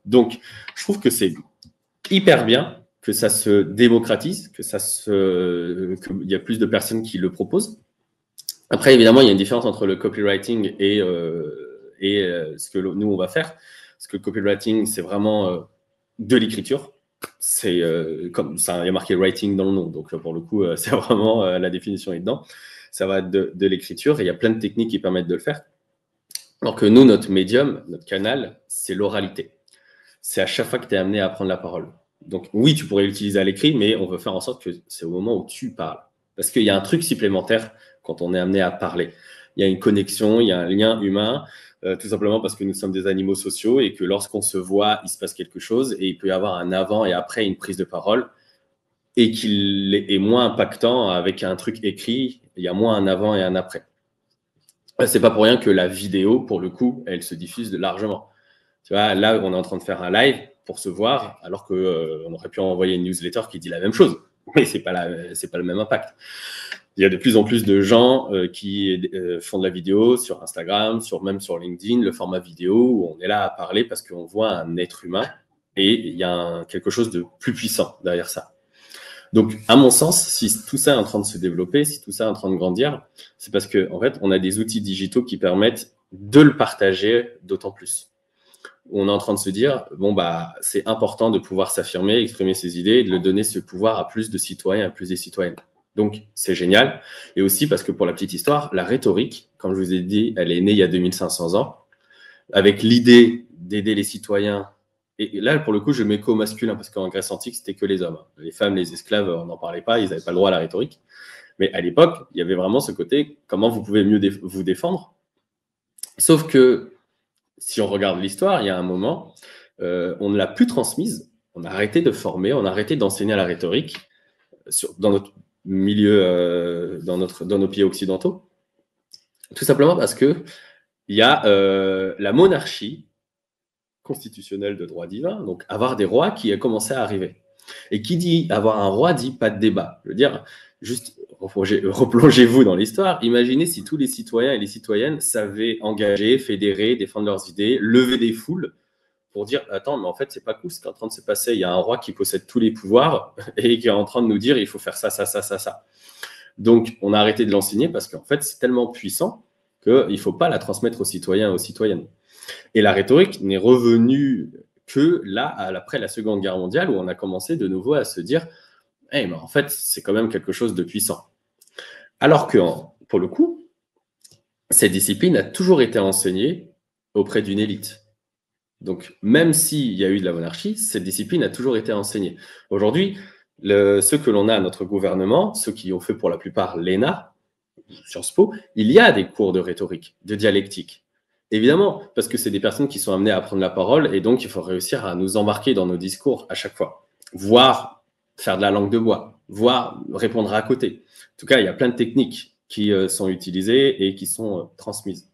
Donc, je trouve que c'est hyper bien que ça se démocratise, qu'il y a plus de personnes qui le proposent. Après, évidemment, il y a une différence entre le copywriting et ce que nous, on va faire. Parce que le copywriting, c'est vraiment de l'écriture. C'est comme ça, il y a marqué writing dans le nom. Donc, pour le coup, c'est vraiment la définition est dedans. Ça va être de l'écriture et il y a plein de techniques qui permettent de le faire. Alors que nous, notre médium, notre canal, c'est l'oralité. C'est à chaque fois que tu es amené à prendre la parole. Donc, oui, tu pourrais l'utiliser à l'écrit, mais on veut faire en sorte que c'est au moment où tu parles. Parce qu'il y a un truc supplémentaire quand on est amené à parler. Il y a une connexion, il y a un lien humain. Tout simplement parce que nous sommes des animaux sociaux et que lorsqu'on se voit, il se passe quelque chose et il peut y avoir un avant et après une prise de parole et qu'il est moins impactant avec un truc écrit, il y a moins un avant et un après. C'est pas pour rien que la vidéo, pour le coup, elle se diffuse largement. Tu vois, là, on est en train de faire un live pour se voir alors qu'on aurait pu envoyer une newsletter qui dit la même chose, mais c'est pas le même impact. Il y a de plus en plus de gens qui font de la vidéo sur Instagram, même sur LinkedIn, le format vidéo où on est là à parler parce qu'on voit un être humain et il y a quelque chose de plus puissant derrière ça. Donc, à mon sens, si tout ça est en train de se développer, si tout ça est en train de grandir, c'est parce qu'en fait, on a des outils digitaux qui permettent de le partager d'autant plus. On est en train de se dire, bon, bah, c'est important de pouvoir s'affirmer, exprimer ses idées et de le donner ce pouvoir à plus de citoyens, à plus des citoyennes. Donc, c'est génial. Et aussi parce que pour la petite histoire, la rhétorique, comme je vous ai dit, elle est née il y a 2500 ans, avec l'idée d'aider les citoyens. Et là, pour le coup, je mets qu'au masculin, parce qu'en Grèce antique, c'était que les hommes. Les femmes, les esclaves, on n'en parlait pas, ils n'avaient pas le droit à la rhétorique. Mais à l'époque, il y avait vraiment ce côté, comment vous pouvez mieux vous défendre. Sauf que, si on regarde l'histoire, il y a un moment, on ne l'a plus transmise, on a arrêté de former, on a arrêté d'enseigner à la rhétorique dans notre milieu, dans nos pays occidentaux, tout simplement parce que il y a la monarchie constitutionnelle de droit divin, donc avoir des rois qui a commencé à arriver. Et qui dit avoir un roi dit pas de débat. Je veux dire, juste replongez-vous dans l'histoire. Imaginez si tous les citoyens et les citoyennes savaient engager, fédérer, défendre leurs idées, lever des foules pour dire attends, mais en fait, c'est pas cool ce qui est en train de se passer. Il y a un roi qui possède tous les pouvoirs et qui est en train de nous dire il faut faire ça, ça, ça, ça, ça. Donc, on a arrêté de l'enseigner parce qu'en fait, c'est tellement puissant qu'il ne faut pas la transmettre aux citoyens et aux citoyennes. Et la rhétorique n'est revenue que là, après la Seconde Guerre mondiale, où on a commencé de nouveau à se dire hey, mais en fait, c'est quand même quelque chose de puissant. Alors que, pour le coup, cette discipline a toujours été enseignée auprès d'une élite. Donc, même s'il y a eu de la monarchie, cette discipline a toujours été enseignée. Aujourd'hui, ceux que l'on a à notre gouvernement, ceux qui ont fait pour la plupart l'ENA, Sciences Po, il y a des cours de rhétorique, de dialectique. Évidemment, parce que c'est des personnes qui sont amenées à prendre la parole et donc il faut réussir à nous embarquer dans nos discours à chaque fois, voire faire de la langue de bois, voire répondre à côté. En tout cas, il y a plein de techniques qui sont utilisées et qui sont transmises.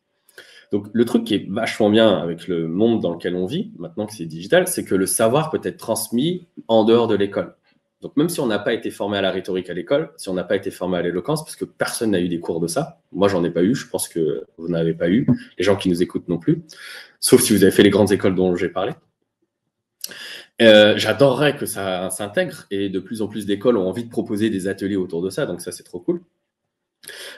Donc, le truc qui est vachement bien avec le monde dans lequel on vit, maintenant que c'est digital, c'est que le savoir peut être transmis en dehors de l'école. Donc, même si on n'a pas été formé à la rhétorique à l'école, si on n'a pas été formé à l'éloquence, parce que personne n'a eu des cours de ça, moi, j'en ai pas eu, je pense que vous n'avez pas eu, les gens qui nous écoutent non plus, sauf si vous avez fait les grandes écoles dont j'ai parlé. J'adorerais que ça s'intègre et de plus en plus d'écoles ont envie de proposer des ateliers autour de ça, donc ça, c'est trop cool.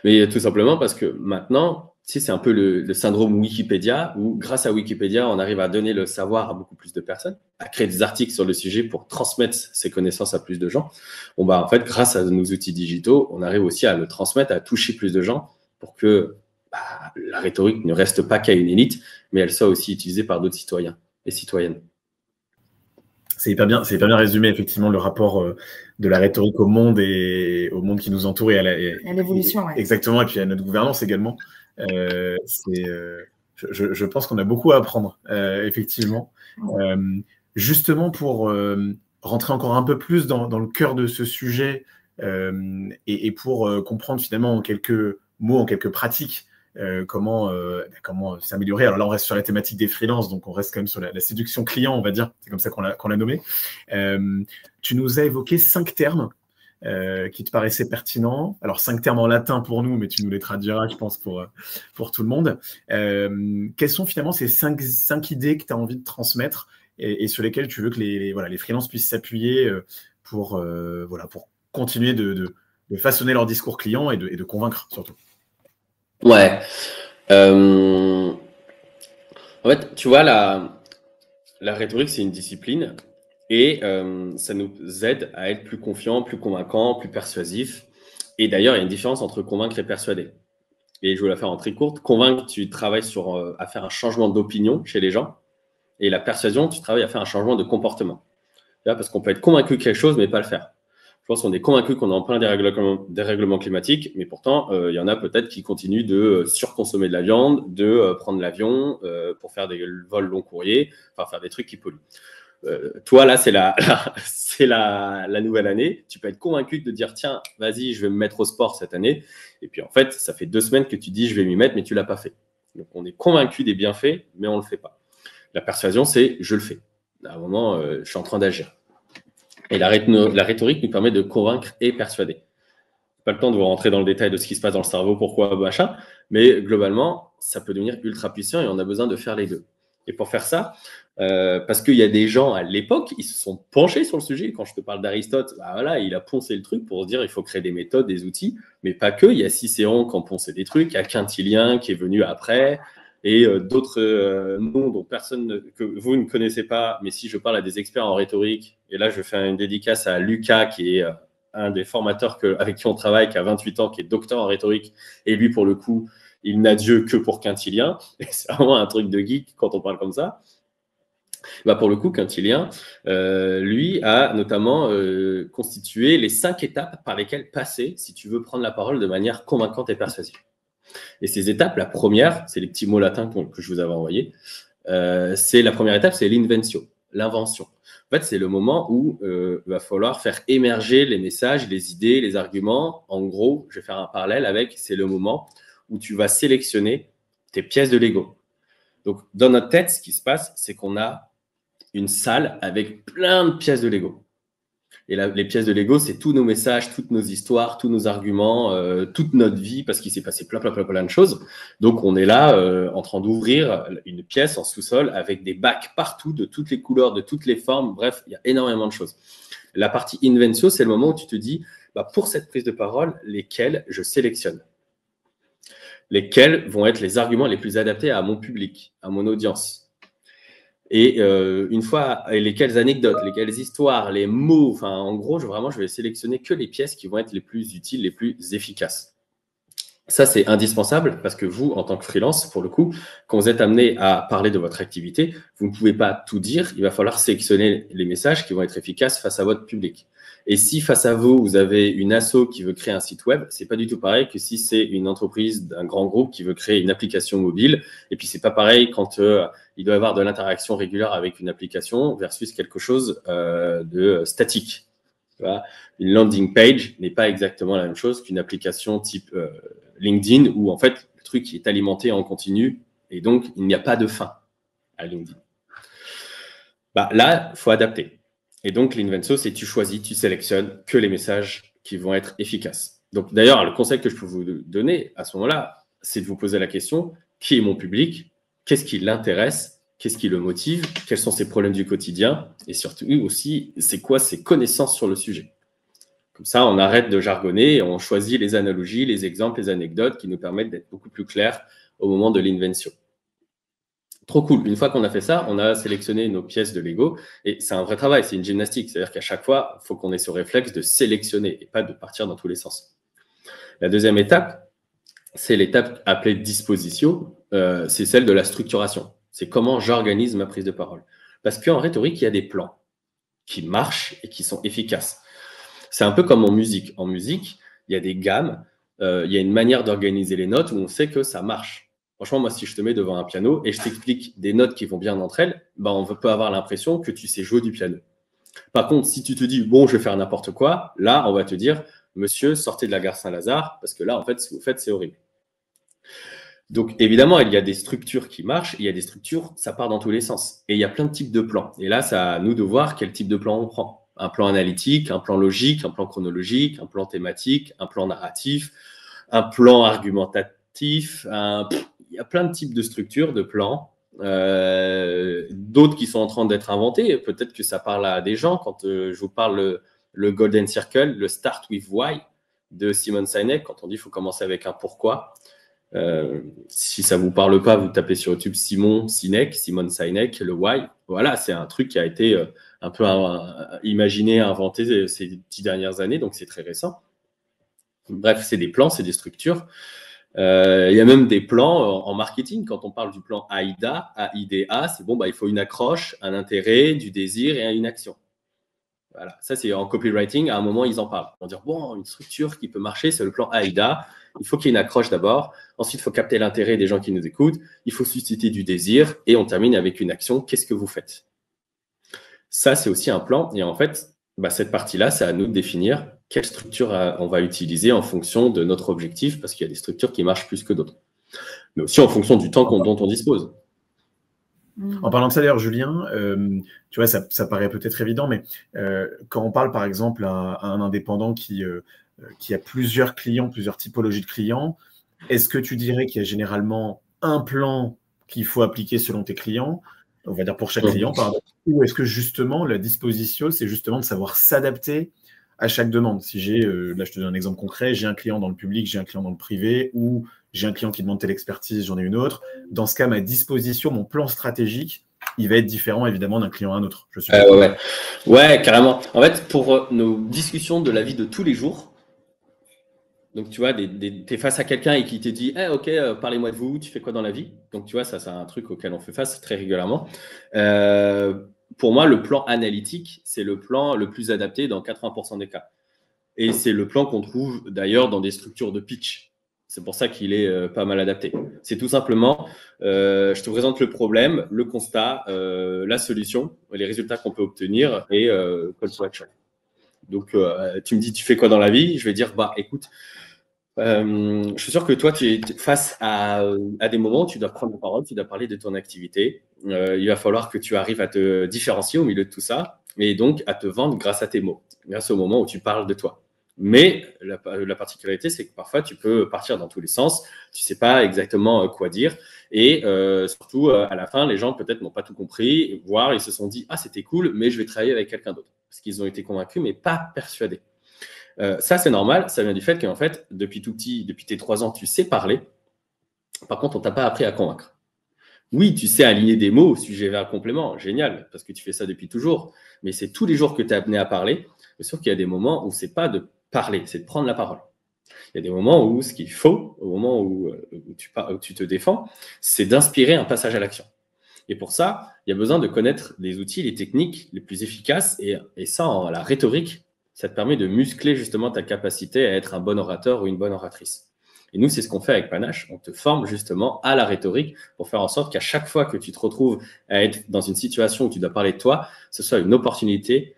Mais tout simplement parce que maintenant, tu sais, c'est un peu le syndrome Wikipédia, où grâce à Wikipédia, on arrive à donner le savoir à beaucoup plus de personnes, à créer des articles sur le sujet pour transmettre ces connaissances à plus de gens. Bon, bah, en fait, grâce à nos outils digitaux, on arrive aussi à le transmettre, à toucher plus de gens pour que la rhétorique ne reste pas qu'à une élite, mais elle soit aussi utilisée par d'autres citoyens et citoyennes. C'est hyper bien résumé, effectivement, le rapport de la rhétorique au monde et au monde qui nous entoure et à l'évolution. Ouais. Exactement, et puis à notre gouvernance également. Je pense qu'on a beaucoup à apprendre, effectivement. Justement, pour rentrer encore un peu plus dans le cœur de ce sujet et pour comprendre finalement en quelques mots, en quelques pratiques, comment s'améliorer. Alors là, on reste sur la thématique des freelances, donc on reste quand même sur la séduction client, on va dire. C'est comme ça qu'on l'a nommé. Tu nous as évoqué 5 termes qui te paraissaient pertinents. Alors, 5 termes en latin pour nous, mais tu nous les traduiras, je pense, pour tout le monde. Quelles sont finalement ces 5 idées que tu as envie de transmettre et sur lesquelles tu veux que les freelances puissent s'appuyer pour continuer de façonner leur discours client et de convaincre, surtout? Ouais. En fait, tu vois, la rhétorique, c'est une discipline et ça nous aide à être plus confiants, plus convaincants, plus persuasifs. Et d'ailleurs, il y a une différence entre convaincre et persuader. Et je vais la faire en très courte. Convaincre, tu travailles à faire un changement d'opinion chez les gens. Et la persuasion, tu travailles à faire un changement de comportement. Parce qu'on peut être convaincu de quelque chose, mais pas le faire. Je pense qu'on est convaincu qu'on est en plein dérèglement climatique, mais pourtant, il y en a peut-être qui continuent de surconsommer de la viande, de prendre l'avion pour faire des vols long courriers, enfin faire des trucs qui polluent. Toi, là, c'est la nouvelle année. Tu peux être convaincu de dire, tiens, vas-y, je vais me mettre au sport cette année. Et puis, en fait, ça fait 2 semaines que tu dis, je vais m'y mettre, mais tu ne l'as pas fait. Donc, on est convaincu des bienfaits, mais on ne le fait pas. La persuasion, c'est, je le fais. À un moment, je suis en train d'agir. Et la rhétorique nous permet de convaincre et persuader. Pas le temps de vous rentrer dans le détail de ce qui se passe dans le cerveau, pourquoi, machin, mais globalement, ça peut devenir ultra puissant et on a besoin de faire les deux. Et pour faire ça, parce qu'il y a des gens à l'époque, ils se sont penchés sur le sujet. Quand je te parle d'Aristote, voilà, il a poncé le truc pour se dire il faut créer des méthodes, des outils, mais pas que. Il y a Cicéron qui a poncé des trucs, il y a Quintilien qui est venu après, et d'autres noms dont que vous ne connaissez pas, mais si je parle à des experts en rhétorique, et là je fais une dédicace à Lucas qui est un des formateurs avec qui on travaille, qui a 28 ans, qui est docteur en rhétorique, et lui pour le coup, il n'a Dieu que pour Quintilien, et c'est vraiment un truc de geek quand on parle comme ça. Bah pour le coup, Quintilien, lui a notamment constitué les 5 étapes par lesquelles passer si tu veux prendre la parole de manière convaincante et persuasive. Et ces étapes, la première, c'est les petits mots latins que je vous avais envoyés. La première étape, c'est l'inventio, l'invention. En fait, c'est le moment où il va falloir faire émerger les messages, les idées, les arguments. En gros, je vais faire un parallèle avec, c'est le moment où tu vas sélectionner tes pièces de Lego. Donc, dans notre tête, ce qui se passe, c'est qu'on a une salle avec plein de pièces de Lego. Et là, les pièces de Lego, c'est tous nos messages, toutes nos histoires, tous nos arguments, toute notre vie, parce qu'il s'est passé plein de choses. Donc, on est là en train d'ouvrir une pièce en sous-sol avec des bacs partout, de toutes les couleurs, de toutes les formes. Bref, il y a énormément de choses. La partie inventio, c'est le moment où tu te dis, pour cette prise de parole, lesquels je sélectionne. Lesquels vont être les arguments les plus adaptés à mon public, à mon audience. Et une fois, lesquelles anecdotes, lesquelles histoires, les mots, enfin, en gros, je vais sélectionner que les pièces qui vont être les plus utiles, les plus efficaces. Ça, c'est indispensable parce que vous, en tant que freelance, pour le coup, quand vous êtes amené à parler de votre activité, vous ne pouvez pas tout dire. Il va falloir sélectionner les messages qui vont être efficaces face à votre public. Et si face à vous, vous avez une asso qui veut créer un site web, c'est pas du tout pareil que si c'est une entreprise d'un grand groupe qui veut créer une application mobile. Et puis, c'est pas pareil quand il doit y avoir de l'interaction régulière avec une application versus quelque chose de statique. Tu vois, une landing page n'est pas exactement la même chose qu'une application type LinkedIn où en fait le truc est alimenté en continu et donc il n'y a pas de fin à LinkedIn. Là, il faut adapter. Et donc l'inventio, c'est tu choisis, tu sélectionnes que les messages qui vont être efficaces. Donc d'ailleurs, le conseil que je peux vous donner à ce moment-là, c'est de vous poser la question, qui est mon public? Qu'est-ce qui l'intéresse? Qu'est-ce qui le motive? Quels sont ses problèmes du quotidien? Et surtout aussi, c'est quoi ses connaissances sur le sujet? Comme ça, on arrête de jargonner et on choisit les analogies, les exemples, les anecdotes qui nous permettent d'être beaucoup plus clairs au moment de l'invention. Trop cool. Une fois qu'on a fait ça, on a sélectionné nos pièces de Lego et c'est un vrai travail, c'est une gymnastique. C'est-à-dire qu'à chaque fois, il faut qu'on ait ce réflexe de sélectionner et pas de partir dans tous les sens. La deuxième étape, c'est l'étape appelée disposition, c'est celle de la structuration. C'est comment j'organise ma prise de parole. Parce qu'en rhétorique, il y a des plans qui marchent et qui sont efficaces. C'est un peu comme en musique. En musique, il y a des gammes, il y a une manière d'organiser les notes où on sait que ça marche. Franchement, moi, si je te mets devant un piano et je t'explique des notes qui vont bien entre elles, ben, on peut avoir l'impression que tu sais jouer du piano. Par contre, si tu te dis, bon, je vais faire n'importe quoi, là, on va te dire, monsieur, sortez de la gare Saint-Lazare, parce que là, en fait, ce que vous faites, c'est horrible. Donc, évidemment, il y a des structures qui marchent, il y a des structures, ça part dans tous les sens. Et il y a plein de types de plans. Et là, c'est à nous de voir quel type de plan on prend. Un plan analytique, un plan logique, un plan chronologique, un plan thématique, un plan narratif, un plan argumentatif, il y a plein de types de structures, de plans, d'autres qui sont en train d'être inventés. Peut-être que ça parle à des gens. Quand je vous parle le Golden Circle, le Start with Why de Simon Sinek, quand on dit qu'il faut commencer avec un pourquoi. Si ça ne vous parle pas, vous tapez sur YouTube Simon Sinek, le Why. Voilà, c'est un truc qui a été un peu imaginé, inventé ces 10 dernières années, donc c'est très récent. Bref, c'est des plans, c'est des structures. Il y a même des plans en marketing. Quand on parle du plan AIDA, c'est bon, il faut une accroche, un intérêt, du désir et une action. Voilà, ça c'est en copywriting. À un moment, ils en parlent. Ils vont dire, bon, une structure qui peut marcher, c'est le plan AIDA. Il faut qu'il y ait une accroche d'abord. Ensuite, il faut capter l'intérêt des gens qui nous écoutent. Il faut susciter du désir. Et on termine avec une action. Qu'est-ce que vous faites? Ça, c'est aussi un plan. Et en fait, cette partie-là, c'est à nous de définir quelle structure on va utiliser en fonction de notre objectif, parce qu'il y a des structures qui marchent plus que d'autres. Mais aussi en fonction du temps dont on dispose. En parlant de ça, d'ailleurs, Julien, tu vois, ça paraît peut-être évident, mais quand on parle, par exemple, à un indépendant qui a plusieurs clients, plusieurs typologies de clients, est-ce que tu dirais qu'il y a généralement un plan qu'il faut appliquer selon tes clients, on va dire pour chaque client, pardon, ou est-ce que justement, la disposition, c'est justement de savoir s'adapter à chaque demande? Si j'ai, là je te donne un exemple concret, j'ai un client dans le public, j'ai un client dans le privé, ou j'ai un client qui demande telle expertise, j'en ai une autre. Dans ce cas, ma disposition, mon plan stratégique, il va être différent évidemment d'un client à un autre. Je suis ouais, carrément. En fait, pour nos discussions de la vie de tous les jours, donc tu vois, tu es face à quelqu'un et qui te dit ok, parlez-moi de vous, tu fais quoi dans la vie? Donc tu vois, ça c'est un truc auquel on fait face très régulièrement. Pour moi, le plan analytique, c'est le plan le plus adapté dans 80% des cas. Et c'est le plan qu'on trouve d'ailleurs dans des structures de pitch. C'est pour ça qu'il est pas mal adapté. C'est tout simplement, je te présente le problème, le constat, la solution, les résultats qu'on peut obtenir et call to action. Donc, tu me dis, tu fais quoi dans la vie? Je vais dire, écoute, je suis sûr que toi, tu es face à des moments où tu dois prendre la parole, tu dois parler de ton activité. Il va falloir que tu arrives à te différencier au milieu de tout ça et donc à te vendre grâce à tes mots, grâce au moment où tu parles de toi. Mais la particularité, c'est que parfois, tu peux partir dans tous les sens. Tu ne sais pas exactement quoi dire. Et surtout, à la fin, les gens peut-être n'ont pas tout compris, voire ils se sont dit « Ah, c'était cool, mais je vais travailler avec quelqu'un d'autre. » Parce qu'ils ont été convaincus, mais pas persuadés. Ça, c'est normal. Ça vient du fait qu'en fait, depuis tout petit, depuis tes 3 ans, tu sais parler. Par contre, on ne t'a pas appris à convaincre. Oui, tu sais aligner des mots, sujet, verbe, complément. Génial, parce que tu fais ça depuis toujours. Mais c'est tous les jours que tu es amené à parler. Sauf qu'il y a des moments où ce n'est pas de parler, c'est de prendre la parole. Il y a des moments où ce qu'il faut, au moment où tu te défends, c'est d'inspirer un passage à l'action. Et pour ça, il y a besoin de connaître les outils, les techniques les plus efficaces. Et ça, la rhétorique, ça te permet de muscler justement ta capacité à être un bon orateur ou une bonne oratrice. Et nous, c'est ce qu'on fait avec Panache. On te forme justement à la rhétorique pour faire en sorte qu'à chaque fois que tu te retrouves à être dans une situation où tu dois parler de toi, ce soit une opportunité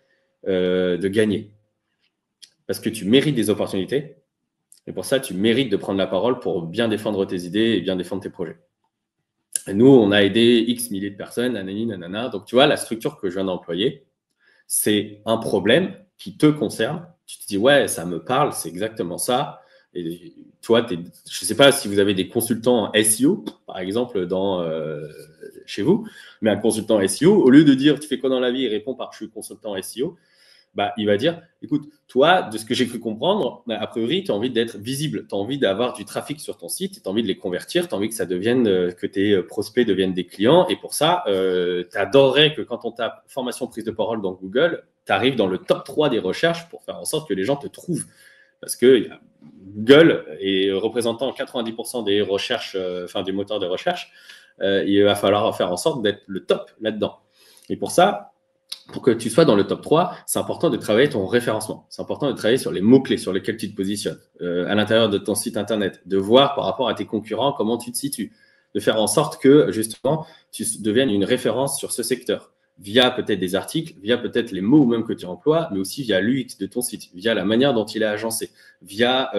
de gagner. Parce que tu mérites des opportunités. Et pour ça, tu mérites de prendre la parole pour bien défendre tes idées et bien défendre tes projets. Et nous, on a aidé X milliers de personnes, nanani, nanana. Donc, tu vois, la structure que je viens d'employer, c'est un problème qui te concerne. Tu te dis, ouais, ça me parle, c'est exactement ça. Et toi, je ne sais pas si vous avez des consultants SEO, par exemple, chez vous, mais un consultant SEO, au lieu de dire, tu fais quoi dans la vie, il répond par, je suis consultant SEO. bah, il va dire, écoute, toi, de ce que j'ai cru comprendre, a priori, tu as envie d'être visible, tu as envie d'avoir du trafic sur ton site, tu as envie de les convertir, tu as envie que ça devienne, que tes prospects deviennent des clients. Et pour ça, tu adorerais que quand on tape formation prise de parole dans Google, tu arrives dans le top 3 des recherches pour faire en sorte que les gens te trouvent. Parce que Google est représentant 90% des recherches, des moteurs de recherche, il va falloir faire en sorte d'être le top là-dedans. Et pour ça, pour que tu sois dans le top 3, c'est important de travailler ton référencement. C'est important de travailler sur les mots-clés sur lesquels tu te positionnes à l'intérieur de ton site internet, de voir par rapport à tes concurrents comment tu te situes, de faire en sorte que justement tu deviennes une référence sur ce secteur via peut-être des articles, via peut-être les mots même que tu emploies, mais aussi via l'UX de ton site, via la manière dont il est agencé, via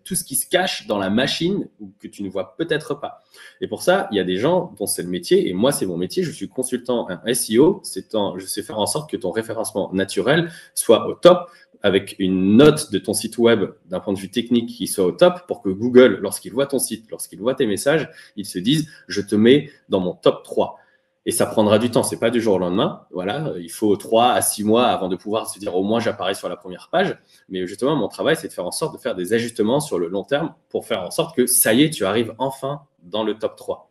tout ce qui se cache dans la machine ou que tu ne vois peut-être pas. Et pour ça, il y a des gens dont c'est le métier, et moi, c'est mon métier, je suis consultant en SEO, je sais faire en sorte que ton référencement naturel soit au top, avec une note de ton site web d'un point de vue technique qui soit au top, pour que Google, lorsqu'il voit ton site, lorsqu'il voit tes messages, ils se disent « je te mets dans mon top 3 ». Et ça prendra du temps, c'est pas du jour au lendemain. Voilà, il faut 3 à 6 mois avant de pouvoir se dire au moins j'apparais sur la première page. Mais justement, mon travail, c'est de faire en sorte de faire des ajustements sur le long terme pour faire en sorte que ça y est, tu arrives enfin dans le top 3.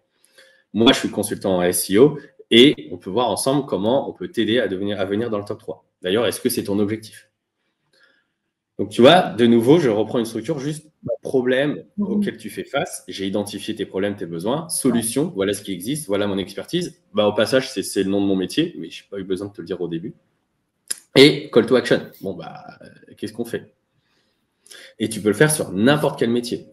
Moi, je suis consultant en SEO et on peut voir ensemble comment on peut t'aider à venir dans le top 3. D'ailleurs, est-ce que c'est ton objectif? Donc, tu vois, de nouveau, je reprends une structure juste problème auquel tu fais face. J'ai identifié tes problèmes, tes besoins. Solution, voilà ce qui existe, voilà mon expertise. Bah, au passage, c'est le nom de mon métier, mais je n'ai pas eu besoin de te le dire au début. Et call to action. Bon, bah, qu'est-ce qu'on fait? Et tu peux le faire sur n'importe quel métier.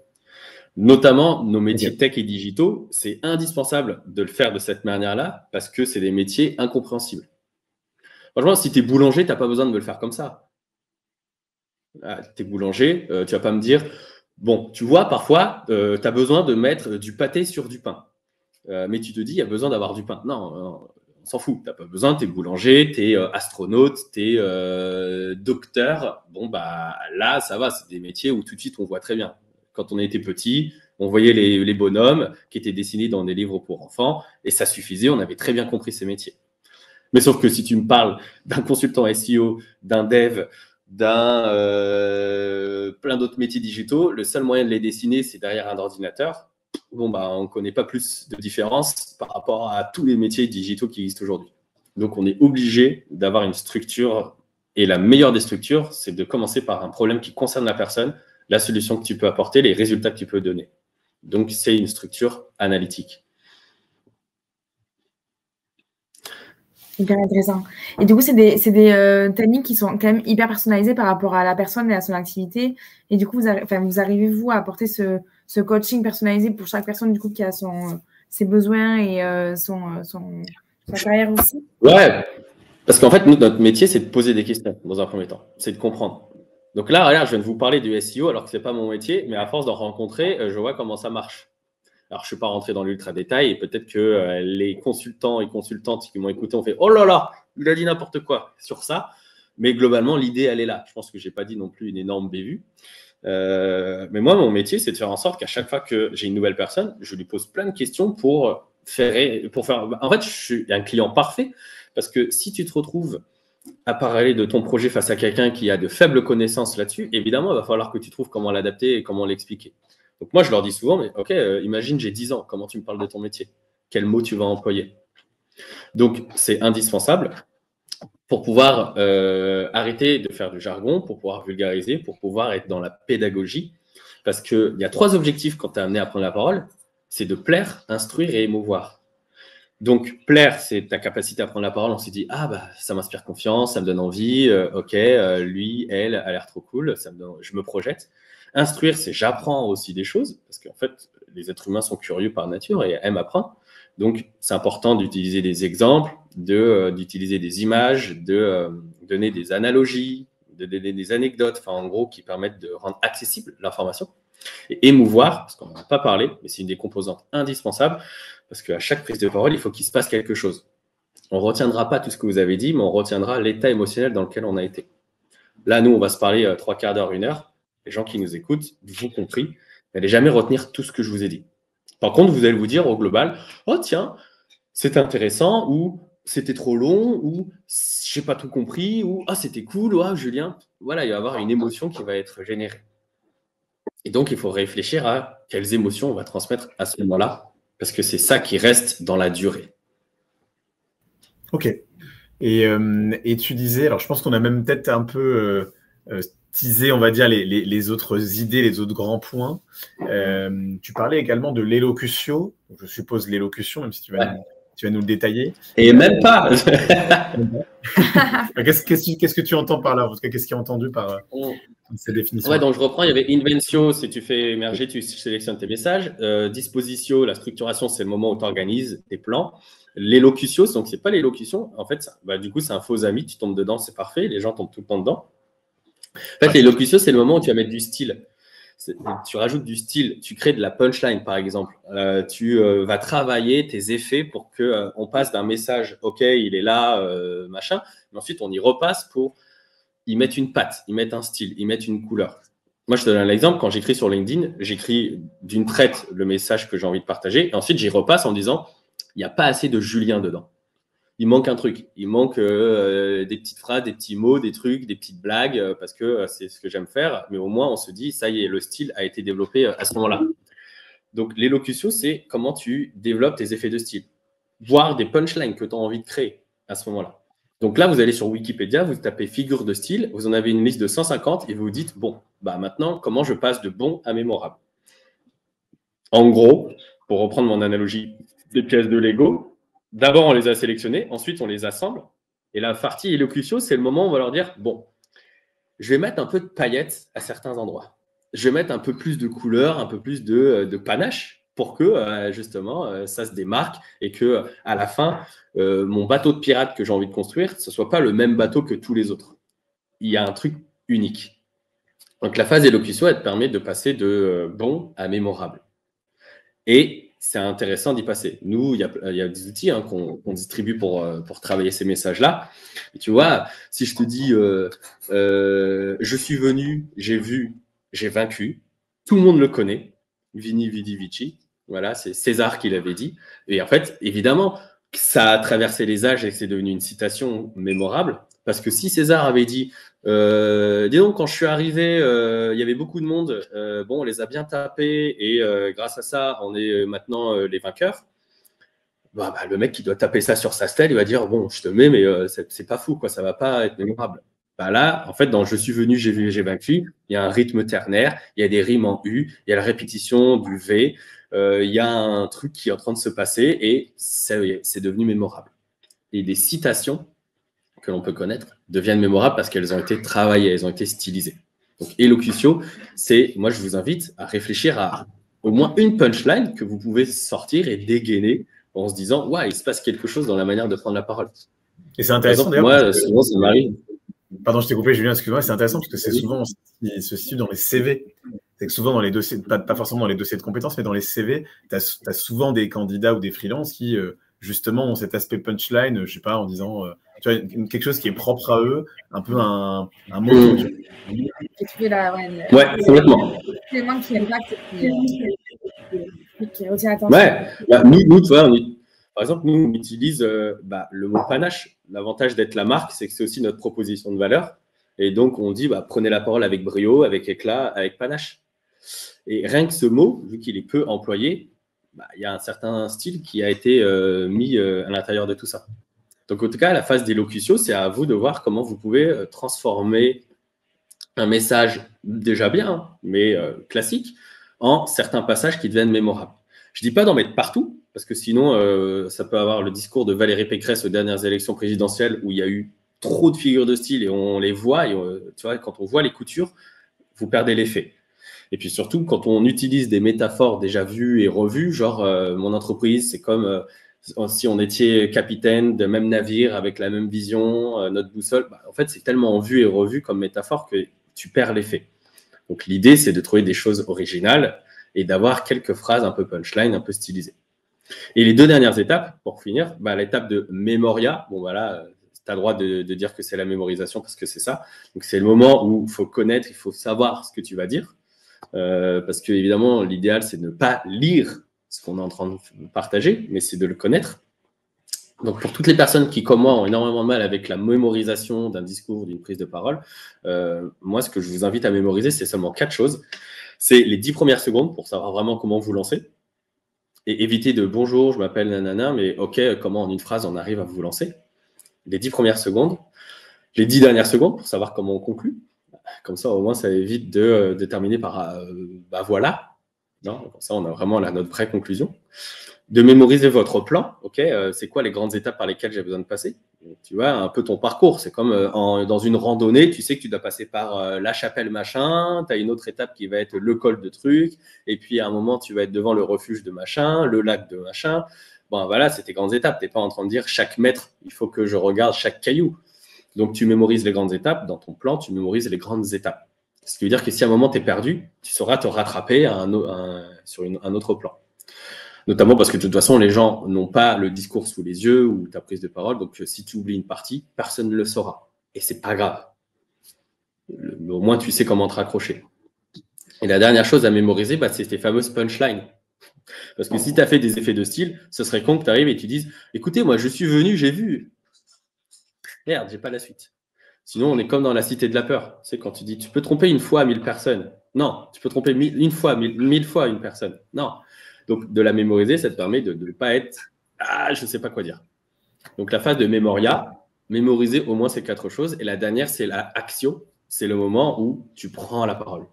Notamment nos métiers tech et digitaux, c'est indispensable de le faire de cette manière-là parce que c'est des métiers incompréhensibles. Franchement, si tu es boulanger, tu n'as pas besoin de me le faire comme ça. Tu es boulanger, tu vas pas me dire, bon, tu vois, parfois, tu as besoin de mettre du pâté sur du pain. Mais tu te dis, il y a besoin d'avoir du pain. Non, on s'en fout. Tu n'as pas besoin, tu es boulanger, tu es astronaute, tu es docteur. Bon, bah là, ça va, c'est des métiers où tout de suite, on voit très bien. Quand on était petit, on voyait les bonhommes qui étaient dessinés dans des livres pour enfants et ça suffisait, on avait très bien compris ces métiers. Mais sauf que si tu me parles d'un consultant SEO, d'un dev, plein d'autres métiers digitaux, le seul moyen de les dessiner, c'est derrière un ordinateur. Bon, bah, on ne connaît pas plus de différence par rapport à tous les métiers digitaux qui existent aujourd'hui. Donc, on est obligé d'avoir une structure. Et la meilleure des structures, c'est de commencer par un problème qui concerne la personne, la solution que tu peux apporter, les résultats que tu peux donner. Donc, c'est une structure analytique. Hyper intéressant. Et du coup, c'est des techniques qui sont quand même hyper personnalisées par rapport à la personne et à son activité. Et du coup, vous arrivez, vous, à apporter ce coaching personnalisé pour chaque personne, du coup, qui a ses besoins et sa carrière aussi? Ouais, parce qu'en fait, nous, notre métier, c'est de poser des questions dans un premier temps. C'est de comprendre. Donc là, regarde, je viens de vous parler du SEO alors que ce n'est pas mon métier, mais à force d'en rencontrer, je vois comment ça marche. Alors, je ne suis pas rentré dans l'ultra détail et peut-être que les consultants et consultantes qui m'ont écouté ont fait « Oh là là, il a dit n'importe quoi sur ça ». Mais globalement, l'idée, elle est là. Je pense que je n'ai pas dit non plus une énorme bévue. Mais moi, mon métier, c'est de faire en sorte qu'à chaque fois que j'ai une nouvelle personne, je lui pose plein de questions pour faire… En fait, je suis un client parfait parce que si tu te retrouves à parler de ton projet face à quelqu'un qui a de faibles connaissances là-dessus, évidemment, il va falloir que tu trouves comment l'adapter et comment l'expliquer. Donc moi, je leur dis souvent, mais ok, imagine, j'ai 10 ans, comment tu me parles de ton métier? Quels mots tu vas employer? Donc, c'est indispensable pour pouvoir arrêter de faire du jargon, pour pouvoir vulgariser, pour pouvoir être dans la pédagogie. Parce qu'il y a 3 objectifs quand tu es amené à prendre la parole, c'est de plaire, instruire et émouvoir. Donc, plaire, c'est ta capacité à prendre la parole. On se dit, ah, bah, ça m'inspire confiance, ça me donne envie. Ok, lui, elle a l'air trop cool, je me projette. Instruire, c'est j'apprends aussi des choses, parce qu'en fait, les êtres humains sont curieux par nature et aiment apprendre. Donc, c'est important d'utiliser des exemples, d'utiliser des images, de donner des analogies, de donner des anecdotes, enfin, en gros, qui permettent de rendre accessible l'information. Et émouvoir, parce qu'on n'en a pas parlé, mais c'est une des composantes indispensables, parce qu'à chaque prise de parole, il faut qu'il se passe quelque chose. On ne retiendra pas tout ce que vous avez dit, mais on retiendra l'état émotionnel dans lequel on a été. Là, nous, on va se parler 3 quarts d'heure, 1 heure. Les gens qui nous écoutent, vous compris, n'allez jamais retenir tout ce que je vous ai dit. Par contre, vous allez vous dire au global, oh tiens, c'est intéressant, ou c'était trop long, ou j'ai pas tout compris, ou ah, c'était cool, ou ah, Julien. Voilà, il va y avoir une émotion qui va être générée. Et donc, il faut réfléchir à quelles émotions on va transmettre à ce moment-là, parce que c'est ça qui reste dans la durée. Ok. Et tu disais, alors je pense qu'on a même peut-être un peu teasé, on va dire, les autres idées, les autres grands points. Tu parlais également de l'élocutio, je suppose l'élocution, même si tu vas nous le détailler. Et même pas. Qu'est-ce que tu entends par là? Qu'est-ce qui est entendu par ces définitions? Ouais, donc je reprends, il y avait inventio, c'est tu fais émerger, tu sélectionnes tes messages. Dispositio, la structuration, c'est le moment où tu organises tes plans. L'élocutio, donc c'est pas l'élocution. En fait, du coup, c'est un faux ami, tu tombes dedans, c'est parfait, les gens tombent tout le temps dedans. En fait, l'élocutio, c'est le moment où tu vas mettre du style. Tu rajoutes du style, tu crées de la punchline, par exemple. Tu vas travailler tes effets pour qu'on passe d'un message, OK, il est là, machin, mais ensuite on y repasse pour y mettre une patte, y mettre un style, y mettre une couleur. Moi, je te donne un exemple. Quand j'écris sur LinkedIn, j'écris d'une traite le message que j'ai envie de partager, et ensuite j'y repasse en disant, il n'y a pas assez de Julien dedans. Il manque un truc. Il manque des petites phrases, des petits mots, des trucs, des petites blagues, parce que c'est ce que j'aime faire. Mais au moins, on se dit, ça y est, le style a été développé à ce moment-là. Donc, l'élocution, c'est comment tu développes tes effets de style, voire des punchlines que tu as envie de créer à ce moment-là. Donc là, vous allez sur Wikipédia, vous tapez figure de style, vous en avez une liste de 150 et vous vous dites, bon, maintenant, comment je passe de bon à mémorable? En gros, pour reprendre mon analogie des pièces de Lego, d'abord, on les a sélectionnées, ensuite, on les assemble. Et la partie élocution, c'est le moment où on va leur dire, bon, je vais mettre un peu de paillettes à certains endroits. Je vais mettre un peu plus de couleurs, un peu plus de panache pour que, justement, ça se démarque et que à la fin, mon bateau de pirate que j'ai envie de construire, ce ne soit pas le même bateau que tous les autres. Il y a un truc unique. Donc, la phase élocution, elle te permet de passer de bon à mémorable. Et c'est intéressant d'y passer. Nous, il y a des outils qu'on distribue pour travailler ces messages-là. Et tu vois, si je te dis je suis venu, j'ai vu, j'ai vaincu, tout le monde le connaît. Vini, Vidi, Vici. Voilà, c'est César qui l'avait dit. Et en fait, évidemment, ça a traversé les âges et que c'est devenu une citation mémorable. Parce que si César avait dit dis donc, quand je suis arrivé, il y avait beaucoup de monde. Bon, on les a bien tapés et grâce à ça, on est maintenant les vainqueurs. Le mec qui doit taper ça sur sa stèle, il va dire bon, je te mets, mais c'est pas fou, quoi, ça va pas être mémorable. Là, en fait, dans je suis venu, j'ai vu, j'ai vaincu, il y a un rythme ternaire, il y a des rimes en U, il y a la répétition du V, il y a un truc qui est en train de se passer et c'est devenu mémorable. Et des citations que l'on peut connaître deviennent mémorables parce qu'elles ont été travaillées, elles ont été stylisées. Donc, élocution, moi, je vous invite à réfléchir à au moins une punchline que vous pouvez sortir et dégainer en se disant, ouais, il se passe quelque chose dans la manière de prendre la parole. Et c'est intéressant d'ailleurs. Moi, souvent, ça m'arrive. Pardon, je t'ai coupé, Julien, excuse-moi, c'est intéressant parce que c'est souvent ce qui se situe dans les CV. C'est que souvent dans les dossiers, pas forcément dans les dossiers de compétences, mais dans les CV, tu as souvent des candidats ou des freelances qui, justement, ont cet aspect punchline, je sais pas, en disant, tu vois, quelque chose qui est propre à eux, un peu un mot. Ouais, complètement. Ouais, nous, tu vois, par exemple, nous, on utilise le mot panache. L'avantage d'être la marque, c'est que c'est aussi notre proposition de valeur. Et donc, on dit, prenez la parole avec brio, avec éclat, avec panache. Et rien que ce mot, vu qu'il est peu employé, il y a un certain style qui a été mis à l'intérieur de tout ça. Donc, en tout cas, la phase d'élocution, c'est à vous de voir comment vous pouvez transformer un message déjà bien, mais classique, en certains passages qui deviennent mémorables. Je ne dis pas d'en mettre partout, parce que sinon, ça peut avoir le discours de Valérie Pécresse aux dernières élections présidentielles où il y a eu trop de figures de style et on les voit, et tu vois, quand on voit les coutures, vous perdez l'effet. Et puis surtout, quand on utilise des métaphores déjà vues et revues, genre mon entreprise, c'est comme si on était capitaine de même navire avec la même vision, notre boussole. En fait, c'est tellement vu et revu comme métaphore que tu perds l'effet. Donc l'idée, c'est de trouver des choses originales et d'avoir quelques phrases un peu punchline, un peu stylisées. Et les deux dernières étapes, pour finir, l'étape de mémoria, bon voilà, tu as le droit de dire que c'est la mémorisation parce que c'est ça. Donc c'est le moment où il faut connaître, il faut savoir ce que tu vas dire. Parce que évidemment, l'idéal, c'est de ne pas lire ce qu'on est en train de partager, mais c'est de le connaître. Donc, pour toutes les personnes qui, comme moi, ont énormément de mal avec la mémorisation d'un discours, d'une prise de parole, moi, ce que je vous invite à mémoriser, c'est seulement 4 choses. C'est les 10 premières secondes pour savoir vraiment comment vous lancer. Et éviter de « bonjour, je m'appelle nanana », mais « ok, comment en une phrase on arrive à vous lancer ?» Les 10 premières secondes. Les 10 dernières secondes pour savoir comment on conclut. Comme ça, au moins, ça évite de terminer par bah voilà. Non, comme ça, on a vraiment notre vraie conclusion. De mémoriser votre plan. Ok, c'est quoi les grandes étapes par lesquelles j'ai besoin de passer? Tu vois, un peu ton parcours. C'est comme dans une randonnée, tu sais que tu dois passer par la chapelle machin, tu as une autre étape qui va être le col de truc, et puis à un moment, tu vas être devant le refuge de machin, le lac de machin. Bon, voilà, c'est tes grandes étapes. Tu n'es pas en train de dire chaque mètre, il faut que je regarde chaque caillou. Donc, tu mémorises les grandes étapes. Dans ton plan, tu mémorises les grandes étapes. Ce qui veut dire que si à un moment, tu es perdu, tu sauras te rattraper sur un autre plan. Notamment parce que de toute façon, les gens n'ont pas le discours sous les yeux ou ta prise de parole. Donc, si tu oublies une partie, personne ne le saura. Et c'est pas grave. Mais au moins, tu sais comment te raccrocher. Et la dernière chose à mémoriser, bah, c'est tes fameuses punchlines. Parce que si tu as fait des effets de style, ce serait con que tu arrives et tu dises « Écoutez, moi, je suis venu, j'ai vu. Merde, j'ai pas la suite. » Sinon, on est comme dans la cité de la peur. C'est quand tu dis « Tu peux tromper une fois 1000 personnes. » Non, tu peux tromper 1000 fois, 1000 fois une personne. Non. Donc, de la mémoriser, ça te permet de ne pas être « Ah, je ne sais pas quoi dire ». Donc, la phase de mémoria, mémoriser au moins ces 4 choses. Et la dernière, c'est la action. C'est le moment où tu prends la parole.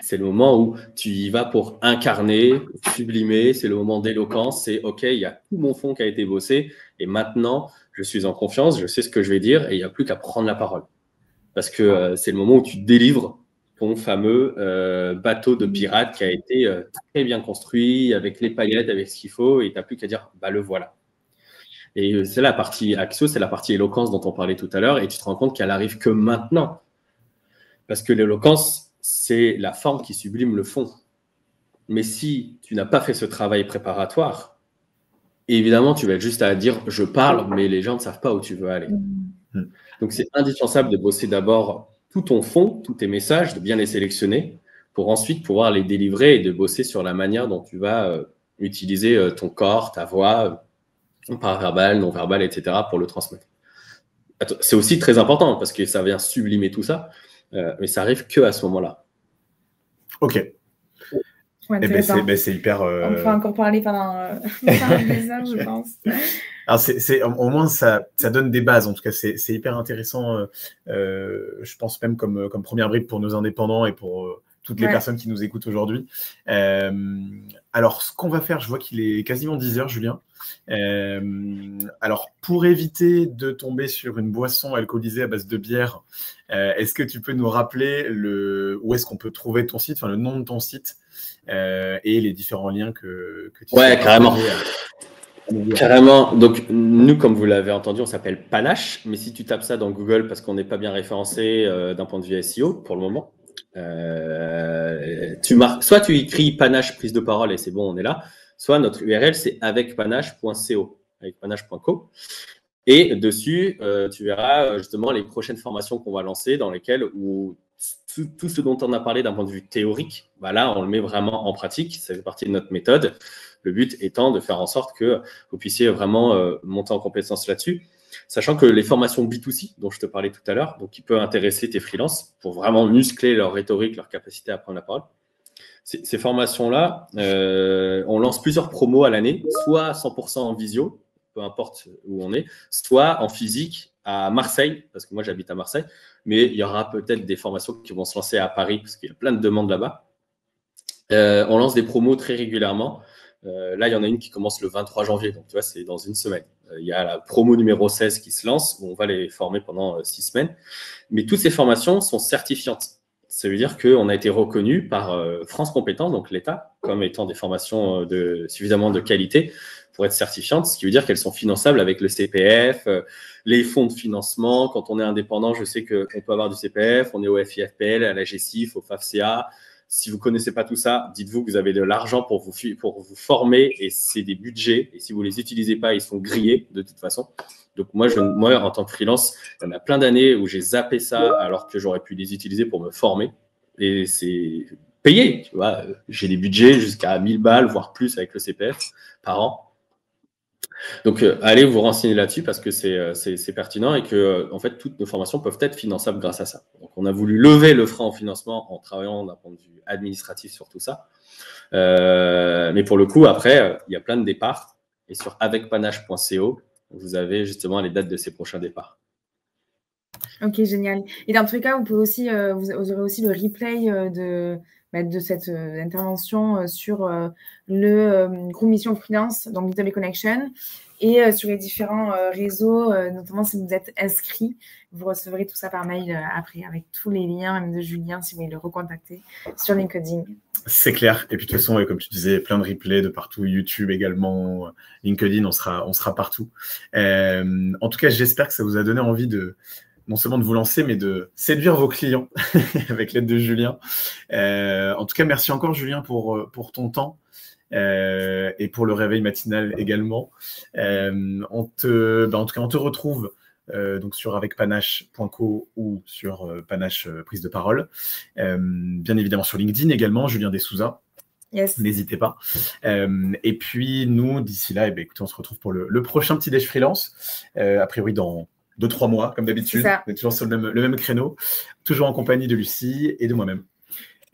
C'est le moment où tu y vas pour incarner, sublimer. C'est le moment d'éloquence. C'est « OK, il y a tout mon fond qui a été bossé. Et maintenant, je suis en confiance. Je sais ce que je vais dire. Et il n'y a plus qu'à prendre la parole. » Parce que c'est le moment où tu délivres ton fameux bateau de pirate qui a été très bien construit, avec les paillettes, avec ce qu'il faut, et tu n'as plus qu'à dire, bah le voilà. Et c'est la partie axio, c'est la partie éloquence dont on parlait tout à l'heure, et tu te rends compte qu'elle arrive que maintenant. Parce que l'éloquence, c'est la forme qui sublime le fond. Mais si tu n'as pas fait ce travail préparatoire, évidemment, tu vas être juste à dire, je parle, mais les gens ne savent pas où tu veux aller. Donc, c'est indispensable de bosser d'abord tout ton fond, tous tes messages, de bien les sélectionner pour ensuite pouvoir les délivrer et de bosser sur la manière dont tu vas utiliser ton corps, ta voix, paraverbal, non-verbal, etc. pour le transmettre. C'est aussi très important parce que ça vient sublimer tout ça, mais ça arrive que à ce moment-là. Ok. Ouais, c'est hyper. On peut encore parler pendant des heures, je pense. Alors au moins, ça donne des bases. En tout cas, c'est hyper intéressant. Je pense même comme première brique pour nos indépendants et pour toutes les personnes qui nous écoutent aujourd'hui. Alors, ce qu'on va faire, je vois qu'il est quasiment 10 heures, Julien. Alors, pour éviter de tomber sur une boisson alcoolisée à base de bière, est-ce que tu peux nous rappeler où est-ce qu'on peut trouver ton site, enfin le nom de ton site et les différents liens que tu Ouais, carrément. Carrément. Donc, nous, comme vous l'avez entendu, on s'appelle Panache. Mais si tu tapes ça dans Google, parce qu'on n'est pas bien référencé d'un point de vue SEO pour le moment, soit tu écris Panache prise de parole et c'est bon, on est là. Soit notre URL, c'est avecpanache.co, avecpanache.co. Et dessus, tu verras justement les prochaines formations qu'on va lancer dans lesquelles tout ce dont on a parlé d'un point de vue théorique, bah là, on le met vraiment en pratique. Ça fait partie de notre méthode. Le but étant de faire en sorte que vous puissiez vraiment monter en compétence là-dessus. Sachant que les formations B2C, dont je te parlais tout à l'heure, donc qui peuvent intéresser tes freelances pour vraiment muscler leur rhétorique, leur capacité à prendre la parole. Ces formations-là, on lance plusieurs promos à l'année, soit 100% en visio, peu importe où on est, soit en physique à Marseille, parce que moi j'habite à Marseille, mais il y aura peut-être des formations qui vont se lancer à Paris, parce qu'il y a plein de demandes là-bas. On lance des promos très régulièrement. Là, il y en a une qui commence le 23 janvier, donc tu vois, c'est dans une semaine. Il y a la promo numéro 16 qui se lance, où on va les former pendant 6 semaines. Mais toutes ces formations sont certifiantes. Ça veut dire qu'on a été reconnu par France Compétences, donc l'État, comme étant des formations suffisamment de qualité pour être certifiantes, ce qui veut dire qu'elles sont finançables avec le CPF, les fonds de financement. Quand on est indépendant, je sais qu'on peut avoir du CPF, on est au FIFPL, à la GCIF, au FAFCA. Si vous ne connaissez pas tout ça, dites-vous que vous avez de l'argent pour vous former et c'est des budgets. Et si vous ne les utilisez pas, ils sont grillés de toute façon. Donc moi, en tant que freelance, il y en a plein d'années où j'ai zappé ça alors que j'aurais pu les utiliser pour me former. Et c'est payé, tu vois. J'ai des budgets jusqu'à 1000 balles, voire plus avec le CPF par an. Donc, allez vous renseigner là-dessus parce que c'est pertinent et que, en fait, toutes nos formations peuvent être finançables grâce à ça. Donc, on a voulu lever le frein au financement en travaillant d'un point de vue administratif sur tout ça. Mais pour le coup, après, il y a plein de départs. Et sur avecpanache.co, vous avez justement les dates de ces prochains départs. Ok, génial. Et dans tous les cas, vous pouvez aussi, vous aurez aussi le replay de cette intervention sur le groupe Mission Freelance, donc Little Big Connection, et sur les différents réseaux, notamment si vous êtes inscrit, vous recevrez tout ça par mail après, avec tous les liens, même de Julien, si vous voulez le recontacter sur LinkedIn. C'est clair. Et puis de toute façon, comme tu disais, plein de replays de partout, YouTube également, LinkedIn, on sera partout. En tout cas, j'espère que ça vous a donné envie non seulement de vous lancer, mais de séduire vos clients avec l'aide de Julien. En tout cas, merci encore Julien pour ton temps. Et pour le réveil matinal également. En tout cas, on te retrouve donc sur avecpanache.co ou sur Panache prise de parole. Bien évidemment sur LinkedIn également, Julien Desouza. Yes. N'hésitez pas. Et puis nous, d'ici là, écoutez, on se retrouve pour le prochain petit déj freelance. A priori dans 2-3 mois, comme d'habitude. On est toujours sur le même créneau, toujours en compagnie de Lucie et de moi-même.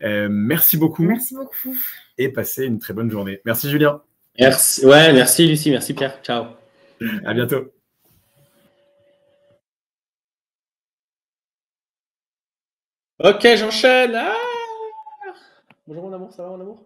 Merci beaucoup. Merci beaucoup. Et passez une très bonne journée. Merci Julien. Merci. Ouais, merci Lucie, merci Pierre. Ciao. À bientôt. Ok, j'enchaîne. Bonjour mon amour, ça va mon amour?